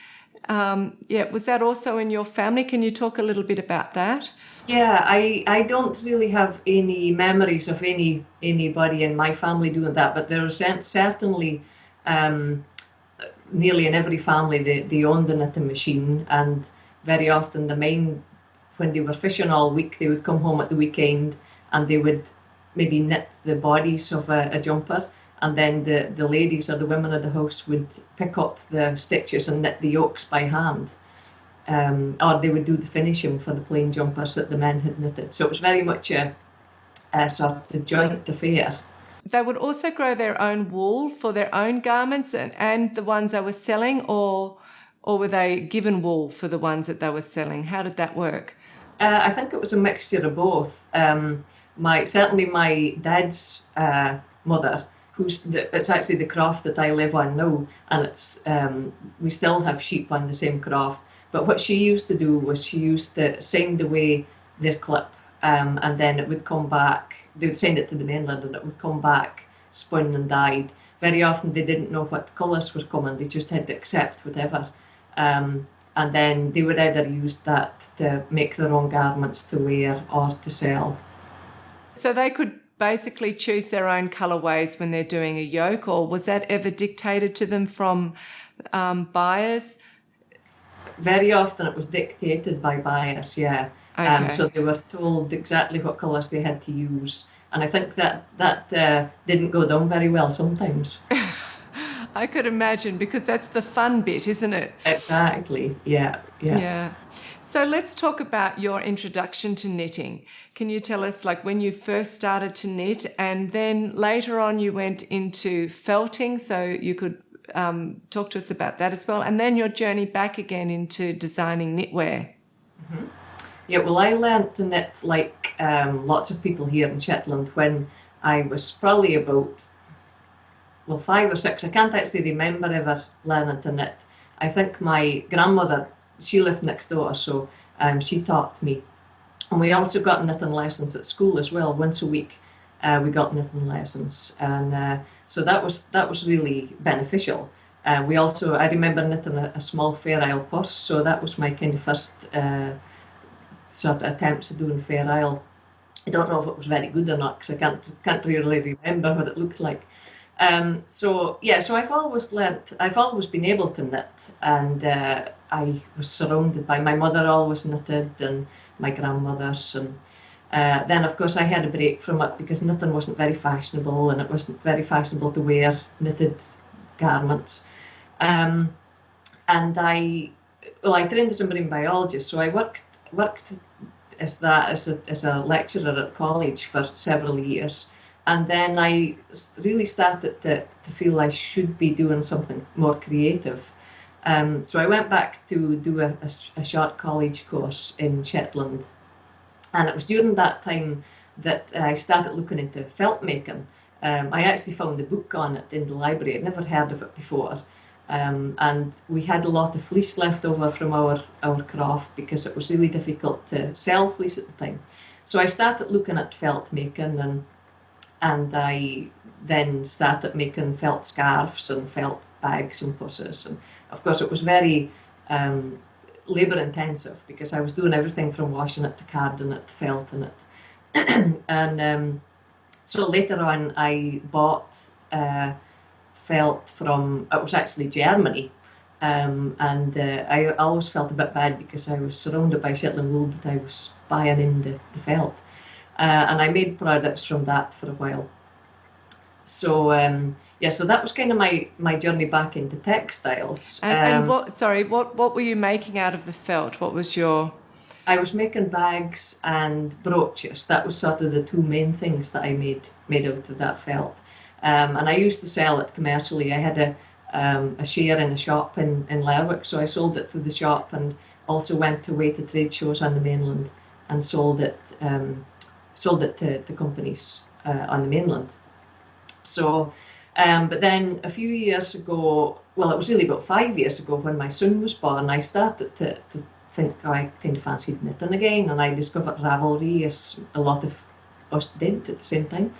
Was that also in your family? Can you talk a little bit about that? Yeah, I don't really have any memories of anybody in my family doing that, but there was certainly nearly in every family they owned a knitting machine, and very often the men, when they were fishing all week, they would come home at the weekend and they would maybe knit the bodies of a jumper, and then the ladies or the women of the house would pick up the stitches and knit the yokes by hand. Or they would do the finishing for the plain jumpers that the men had knitted. So it was very much a sort of joint affair. They would also grow their own wool for their own garments and the ones they were selling, or were they given wool for the ones that they were selling? How did that work? I think it was a mixture of both. Certainly my dad's mother, it's actually the craft that I live on now, and it's we still have sheep on the same craft. But what she used to do was she used to send away their clip, and then it would come back. They would send it to the mainland, and it would come back spun and dyed. Very often they didn't know what colours were coming; they just had to accept whatever. And then they would either use that to make their own garments to wear or to sell. So they could basically choose their own colorways when they're doing a yoke, or was that ever dictated to them from buyers? Very often it was dictated by buyers, yeah. Okay. So they were told exactly what colours they had to use. And I think that didn't go down very well sometimes. I could imagine, because that's the fun bit, isn't it? Exactly, yeah. So let's talk about your introduction to knitting. Can you tell us, like, when you first started to knit, and then later on you went into felting, so you could talk to us about that as well, and then your journey back again into designing knitwear. Mm-hmm. Yeah, well, I learned to knit like lots of people here in Shetland when I was probably about, 5 or 6. I can't actually remember ever learning to knit. I think my grandmother, she lived next door, so she taught me. And we also got knitting lessons at school as well. Once a week we got knitting lessons, and so that was really beneficial. I remember knitting a small Fair Isle purse, so that was my kind of first sort of attempts at doing Fair Isle. I don't know if it was very good or not, because I can't really remember what it looked like. So I've always been able to knit, and I was surrounded by, my mother always knitted, and my grandmothers, and then of course I had a break from it because knitting wasn't very fashionable, and it wasn't very fashionable to wear knitted garments. And I trained as a marine biologist, so I worked as a lecturer at college for several years. And then I really started to feel I should be doing something more creative. So I went back to do a short college course in Shetland. And it was during that time that I started looking into felt making. I actually found a book on it in the library. I'd never heard of it before. And we had a lot of fleece left over from our craft because it was really difficult to sell fleece at the time. So I started looking at felt making, and I then started making felt scarves and felt bags and purses. And of course it was very labour intensive because I was doing everything from washing it to carding it to felting it. And so later on I bought felt from, it was actually Germany. And I always felt a bit bad because I was surrounded by Shetland wool, but I was buying in the felt. And I made products from that for a while. So so that was kind of my journey back into textiles. And what were you making out of the felt? What was your... I was making bags and brooches. That was sort of the two main things that I made out of that felt. And I used to sell it commercially. I had a share in a shop in Lerwick, so I sold it through the shop, and also went away to trade shows on the mainland and sold it to companies on the mainland. So, but then a few years ago, well, it was really about 5 years ago when my son was born, I started to think I kind of fancied knitting again, and I discovered Ravelry, as a lot of us did at the same time.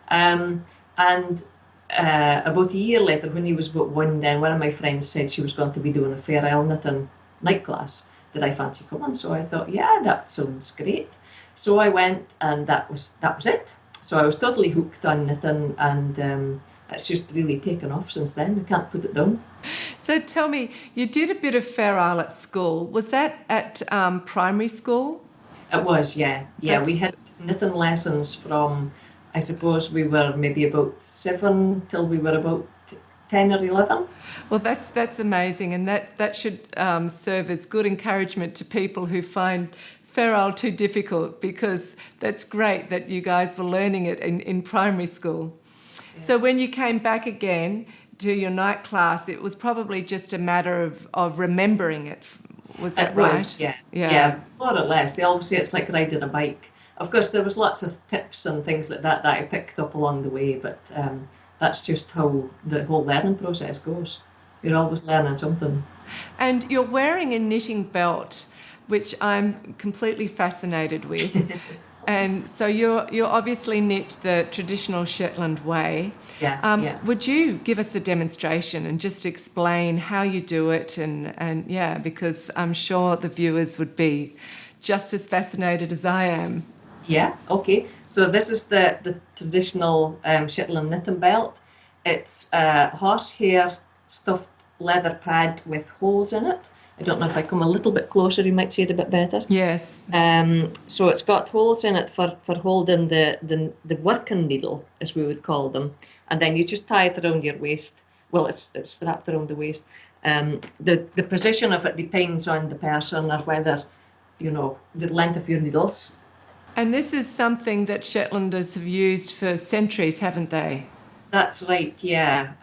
And about a year later, when he was about 1, then one of my friends said she was going to be doing a Fair Isle knitting night class. Did I fancy coming? So I thought, yeah, that sounds great. So I went, and that was it. So I was totally hooked on knitting, and it's just really taken off since then. I can't put it down. So tell me, you did a bit of Fair Isle at school. Was that at primary school? It was, yeah. Yeah, we had knitting lessons from, I suppose we were maybe about 7 till we were about 10 or 11. Well, that's amazing, and that should serve as good encouragement to people who find Fair Isle too difficult, because that's great that you guys were learning it in primary school. Yeah. So when you came back again to your night class, it was probably just a matter of remembering it. Was that right? It was, yeah, more or less. They always say it's like riding a bike. Of course, there was lots of tips and things like that I picked up along the way, but that's just how the whole learning process goes. You're always learning something. And you're wearing a knitting belt, which I'm completely fascinated with. And so you're obviously knit the traditional Shetland way. Yeah. Would you give us a demonstration and just explain how you do it? And because I'm sure the viewers would be just as fascinated as I am. Yeah, okay. So this is the traditional Shetland knitting belt. It's a horsehair stuffed leather pad with holes in it. I don't know if I come a little bit closer, you might see it a bit better. Yes. So it's got holes in it for holding the working needle, as we would call them. And then you just tie it around your waist. Well, it's strapped around the waist. The position of it depends on the person or whether, the length of your needles. And this is something that Shetlanders have used for centuries, haven't they? That's right, yeah.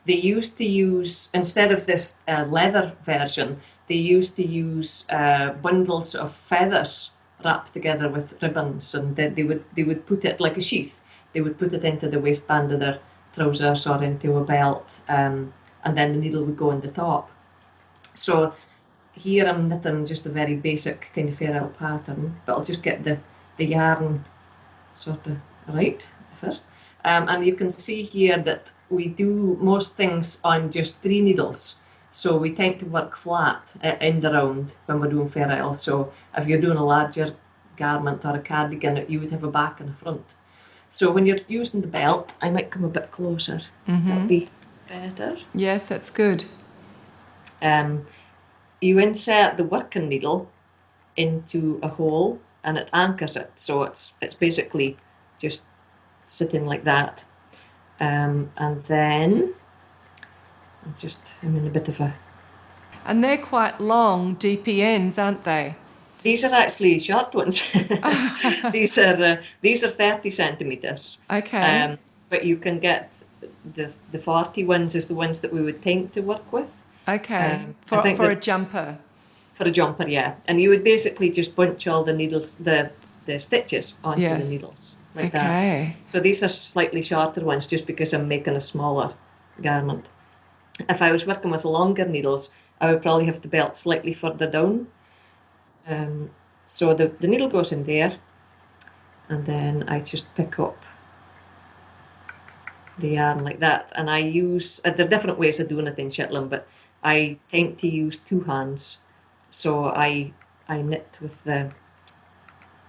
They used to use, instead of this leather version, they used to use bundles of feathers wrapped together with ribbons, and then they would put it like a sheath. They would put it into the waistband of their trousers or into a belt, and then the needle would go on the top. So here I'm knitting just a very basic kind of ferrule pattern, but I'll just get the yarn sort of right first. And you can see here that we do most things on just 3 needles. So we tend to work flat end around when we're doing ferrule. So if you're doing a larger garment or a cardigan, you would have a back and a front. So when you're using the belt, I might come a bit closer. That'd be better. Yes, that's good. You insert the working needle into a hole and it anchors it. So it's basically just sitting like that. And then I'm in a bit of a... And they're quite long DPNs, aren't they? These are actually short ones. These are 30 centimetres. Okay. But you can get the 40 ones is the ones that we would tend to work with. Okay. For a jumper. For a jumper, yeah. And you would basically just bunch all the needles, the stitches onto the needles. Like that. So these are slightly shorter ones just because I'm making a smaller garment. If I was working with longer needles, I would probably have the belt slightly further down. So the needle goes in there, and then I just pick up the yarn like that. And I use, there are different ways of doing it in Shetland, but I tend to use 2 hands. So I knit with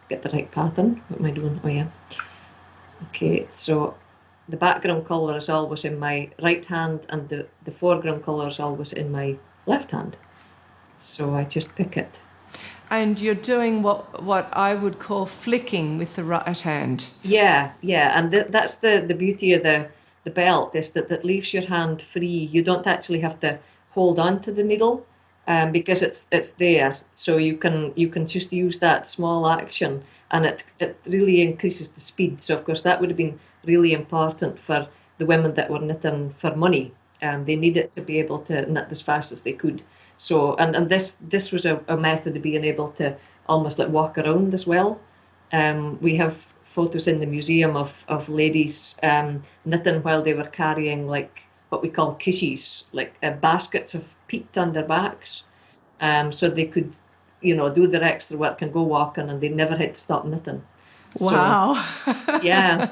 get the right pattern. What am I doing? Oh yeah. Okay, so the background colour is always in my right hand and the foreground colour is always in my left hand. So I just pick it. And you're doing what I would call flicking with the right hand. Yeah, and that's the beauty of the belt, is that leaves your hand free. You don't actually have to hold on to the needle. Because it's there, so you can just use that small action, and it really increases the speed. So of course that would have been really important for the women that were knitting for money. They needed to be able to knit as fast as they could. So and this was a method of being able to almost like walk around as well. We have photos in the museum of ladies knitting while they were carrying like what we call kishies, like baskets of peat on their backs, so they could, do their extra work and go walking, and they never had to stop knitting. Wow. So, yeah.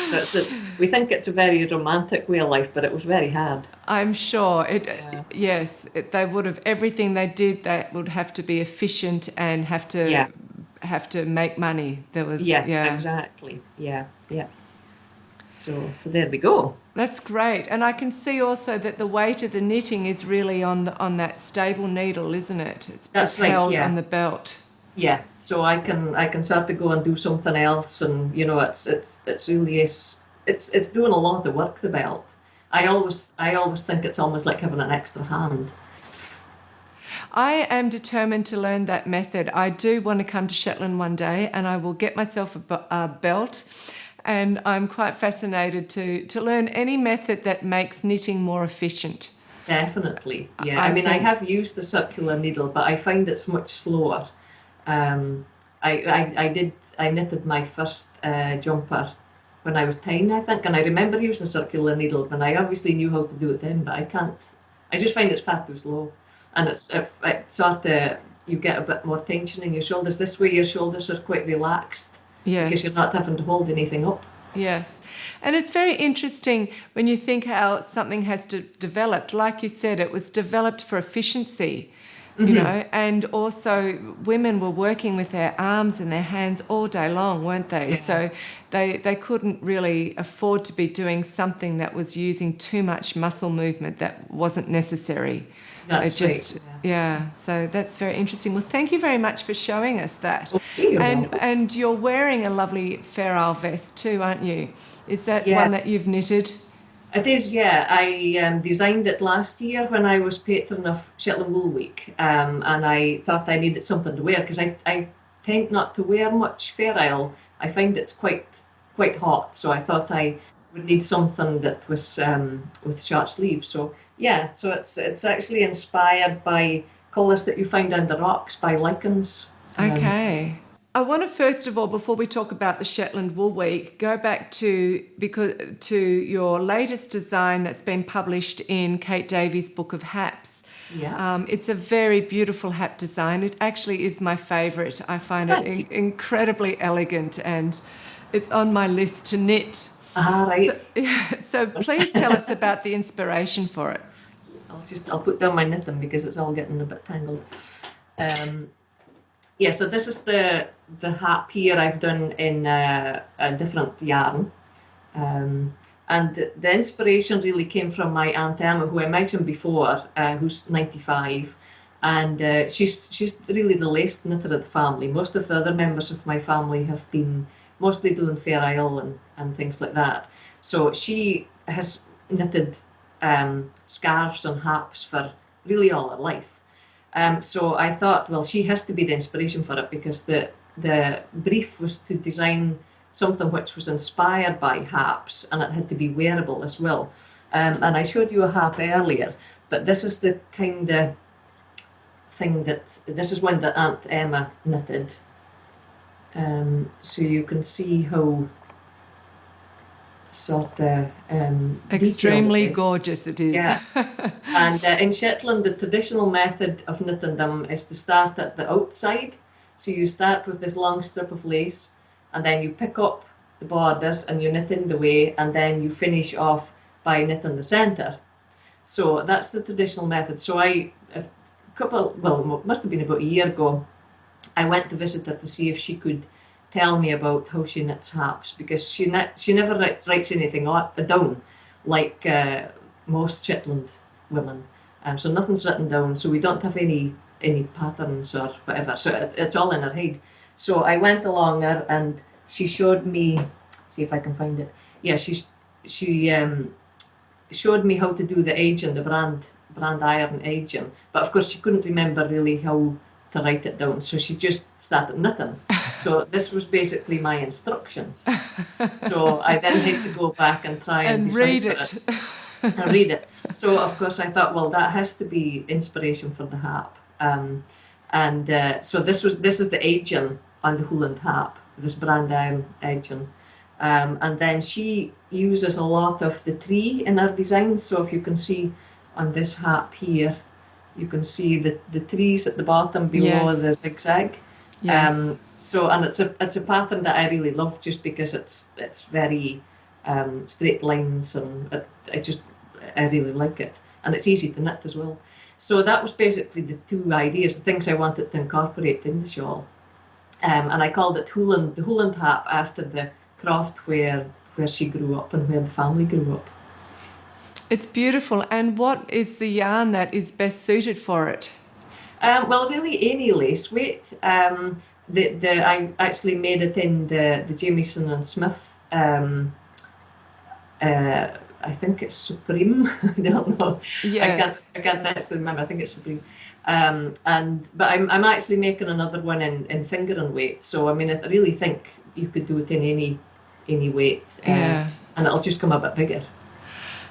So we think it's a very romantic way of life, but it was very hard. I'm sure. They would have, everything they did, that would have to be efficient and have to make money. There was exactly. Yeah. So there we go. That's great. And I can see also that the weight of the knitting is really on that stable needle, isn't it? It's held on the belt. Yeah. So I can start to go and do something else, and it's really it's doing a lot of work, the belt. I always think it's almost like having an extra hand. I am determined to learn that method. I do want to come to Shetland one day, and I will get myself a belt. And I'm quite fascinated to learn any method that makes knitting more efficient. Definitely, yeah. I have used the circular needle, but I find it's much slower. I knitted my first jumper when I was 10, I think, and I remember using circular needle, and I obviously knew how to do it then, but I can't. I just find it's far too slow, and it's sort of, you get a bit more tension in your shoulders. This way, your shoulders are quite relaxed. Yes. Because you're not having to hold anything up. Yes. And it's very interesting when you think how something has developed. Like you said, it was developed for efficiency. you know, and also women were working with their arms and their hands all day long, weren't they? Yeah. So they couldn't really afford to be doing something that was using too much muscle movement that wasn't necessary. That's right. Yeah, so that's very interesting. Well, thank you very much for showing us that. Okay, you're welcome. And you're wearing a lovely Fair Isle vest too, aren't you? Is that Yeah. one that you've knitted? It is, yeah. I designed it last year when I was patron of Shetland Wool Week, and I thought I needed something to wear because I tend not to wear much Fair Isle. I find it's quite hot, so I thought I would need something that was with short sleeves. So yeah, so it's actually inspired by colours that you find under rocks by lichens. Okay. I want to first of all, before we talk about the Shetland Wool Week, go back to your latest design that's been published in Kate Davies' book of haps. Yeah. It's a very beautiful hat design. It actually is my favourite. I find it incredibly elegant, and it's on my list to knit. Right. So please tell us about the inspiration for it. I'll put down my knitting because it's all getting a bit tangled. Yeah, so this is the hat here I've done in a different yarn. And the inspiration really came from my Aunt Emma, who I mentioned before, who's 95. And she's really the latest knitter of the family. Most of the other members of my family have been mostly doing Fair Isle and things like that. So she has knitted scarves and haps for really all her life. So I thought, well, she has to be the inspiration for it because the brief was to design something which was inspired by haps, and it had to be wearable as well. And I showed you a hap earlier, but this is the kind of thing this is one that Aunt Emma knitted. So you can see how sort of extremely gorgeous it is. Yeah. And in Shetland, the traditional method of knitting them is to start at the outside. So you start with this long strip of lace, and then you pick up the borders and you knit in the way, and then you finish off by knitting the centre. So that's the traditional method. So must have been about a year ago, I went to visit her to see if she could tell me about how she knits haps, because she never writes anything down like most Shetland women. So nothing's written down, so we don't have any patterns or whatever. So it's all in her head. So I went along her and she showed me, see if I can find it. Yeah, she showed me how to do the aging, the brand iron aging. But of course she couldn't remember really how to write it down, so she just started knitting. So this was basically my instructions. So I then had to go back and try and read it. And read it. So of course I thought, well, that has to be inspiration for the hap. So this is the aging on the Holland hap, this brand iron aging. And then she uses a lot of the tree in her designs. So if you can see on this hap here, you can see the trees at the bottom below the zigzag. Yes. And it's a pattern that I really love, just because it's very straight lines, and I really like it, and it's easy to knit as well. So that was basically the two ideas, the things I wanted to incorporate in the shawl. And I called it the Holland hap after the croft where she grew up and where the family grew up. It's beautiful. And what is the yarn that is best suited for it? Well, really any lace weight. I actually made it in the Jamieson and Smith. I think it's Supreme. I don't know. Yes. I can't actually remember. I think it's Supreme. But I'm actually making another one in fingering weight. So I mean, I really think you could do it in any weight, and it'll just come a bit bigger.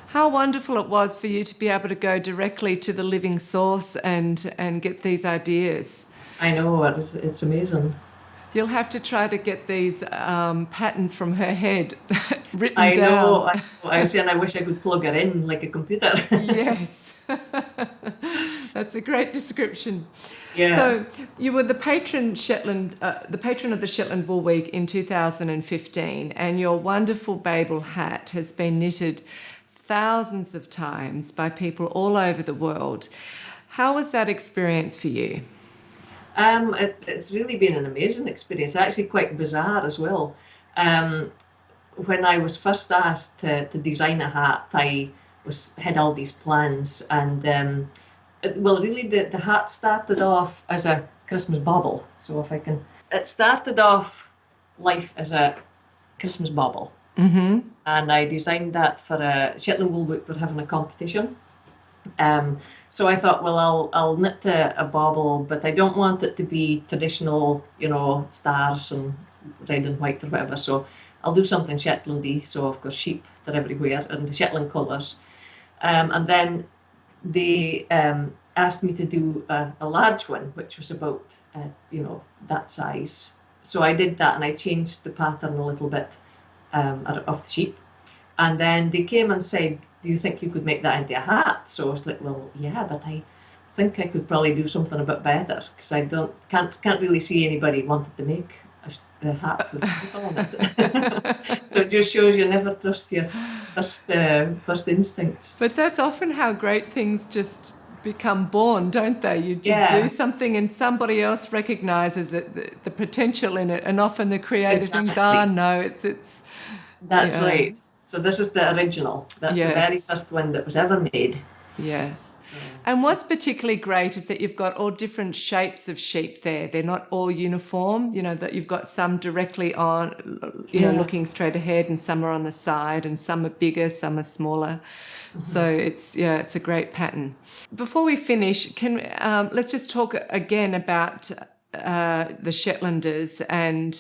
How wonderful it was for you to be able to go directly to the living source and get these ideas. I know, it's amazing. You'll have to try to get these patterns from her head written I down. know. I was saying I wish I could plug her in like a computer. Yes. That's a great description. Yeah. So you were the patron of the Shetland Wool Week in 2015, and your wonderful Baa-ble Hat has been knitted thousands of times by people all over the world. How was that experience for you? It's really been an amazing experience, actually quite bizarre as well. When I was first asked to design a hat, I had all these plans, and really the hat started off as a Christmas bauble. So it started off life as a Christmas bauble. Mm-hmm. And I designed that for a Shetland Wool book. We're having a competition. So I thought, well, I'll knit a bauble, but I don't want it to be traditional, stars and red and white or whatever. So I'll do something Shetlandy. So of course sheep, they're everywhere, and the Shetland colours. And then they asked me to do a large one, which was about that size. So I did that, and I changed the pattern a little bit of the sheep. And then they came and said, do you think you could make that into a hat? So I was like, well, yeah, but I think I could probably do something a bit better, because I can't really see anybody wanting to make a hat with a symbol on it. So it just shows you never trust your first instincts. But that's often how great things just become born, don't they? You do something and somebody else recognises it, the potential in it, and often the creative things it's That's right. So this is the original. That's the very first one that was ever made. Yes. And what's particularly great is that you've got all different shapes of sheep there. They're not all uniform, that you've got some directly on, looking straight ahead, and some are on the side, and some are bigger, some are smaller. Mm-hmm. So it's a great pattern. Before we finish, let's just talk again about the Shetlanders and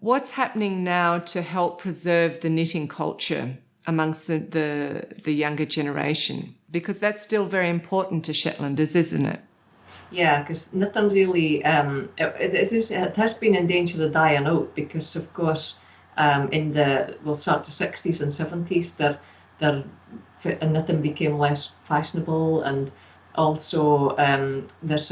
what's happening now to help preserve the knitting culture amongst the younger generation, because that's still very important to Shetlanders, isn't it? Yeah, because knitting really, it has been in danger of dying out, because of course in the 60s and 70s knitting became less fashionable, and also there's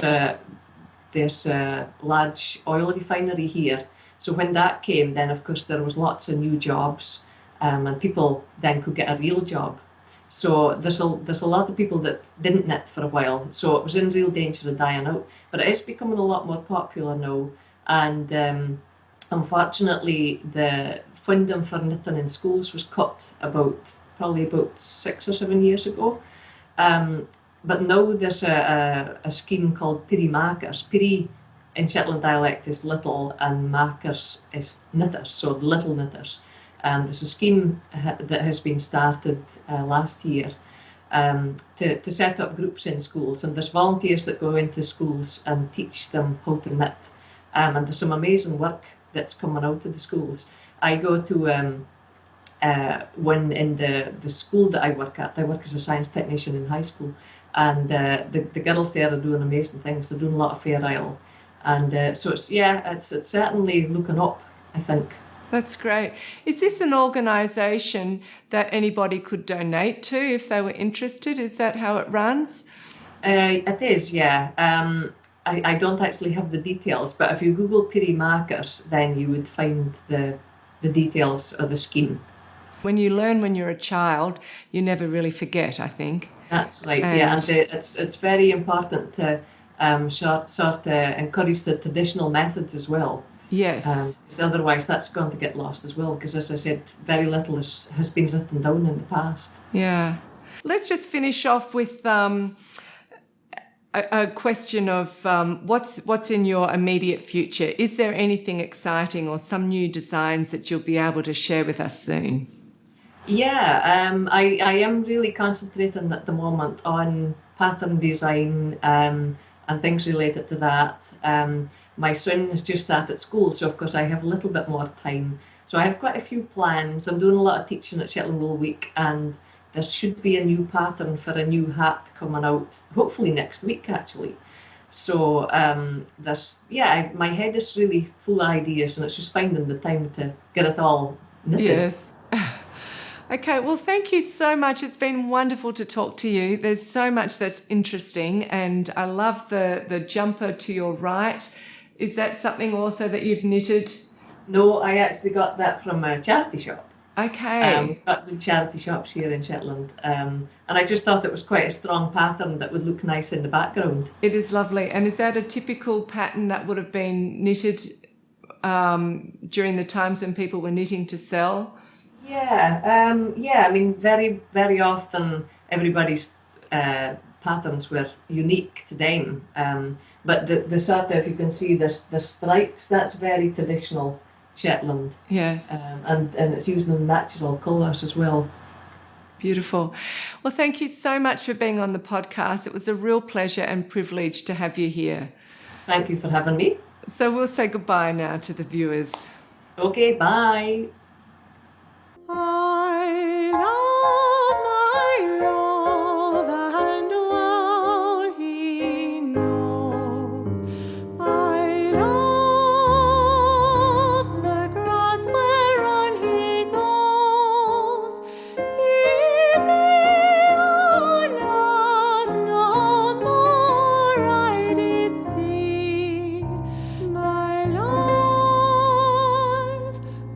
a large oil refinery here. So when that came, then of course there was lots of new jobs, and people then could get a real job. So there's a lot of people that didn't knit for a while, so it was in real danger of dying out. But it is becoming a lot more popular now, and unfortunately the funding for knitting in schools was cut probably about 6 or 7 years ago. But now there's a scheme called Piri Makers. Piri in Shetland dialect is little, and makers is knitters, so little knitters. There's a scheme that has been started last year to set up groups in schools, and there's volunteers that go into schools and teach them how to knit. And there's some amazing work that's coming out of the schools. I go to one in the school that I work at. I work as a science technician in high school, and the girls there are doing amazing things. They're doing a lot of Fair Isle. And so it's certainly looking up, I think. That's great. Is this an organisation that anybody could donate to if they were interested? Is that how it runs? It is, yeah. I don't actually have the details, but if you Google Piri Makers, then you would find the details of the scheme. When you learn when you're a child, you never really forget, I think. That's right, yeah. And it's very important to encourage the traditional methods as well. Yes. Because otherwise that's going to get lost as well, because as I said, very little has been written down in the past. Yeah. Let's just finish off with a question of what's in your immediate future. Is there anything exciting or some new designs that you'll be able to share with us soon? Yeah, I am really concentrating at the moment on pattern design and things related to that. My son has just started school, so of course I have a little bit more time. So I have quite a few plans. I'm doing a lot of teaching at Shetland Wool Week, and there should be a new pattern for a new hat coming out, hopefully next week actually. So my head is really full of ideas, and it's just finding the time to get it all knitted. Yes. Okay, well, thank you so much. It's been wonderful to talk to you. There's so much that's interesting, and I love the jumper to your right. Is that something also that you've knitted? No, I actually got that from a charity shop. Okay. We've got good charity shops here in Shetland. And I just thought it was quite a strong pattern that would look nice in the background. It is lovely. And is that a typical pattern that would have been knitted during the times when people were knitting to sell? Yeah. I mean, very, very often everybody's patterns were unique to them. But the sort of, if you can see the stripes, that's very traditional Shetland. Yes. And it's using natural colours as well. Beautiful. Well, thank you so much for being on the podcast. It was a real pleasure and privilege to have you here. Thank you for having me. So we'll say goodbye now to the viewers. Okay, bye. I love my love and all he knows. I love the grass whereon he goes. If he on earth no more I did see, my life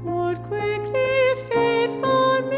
would quickly fade from me.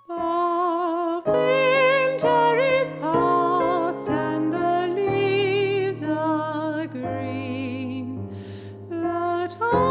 The winter is past and the leaves are green. The time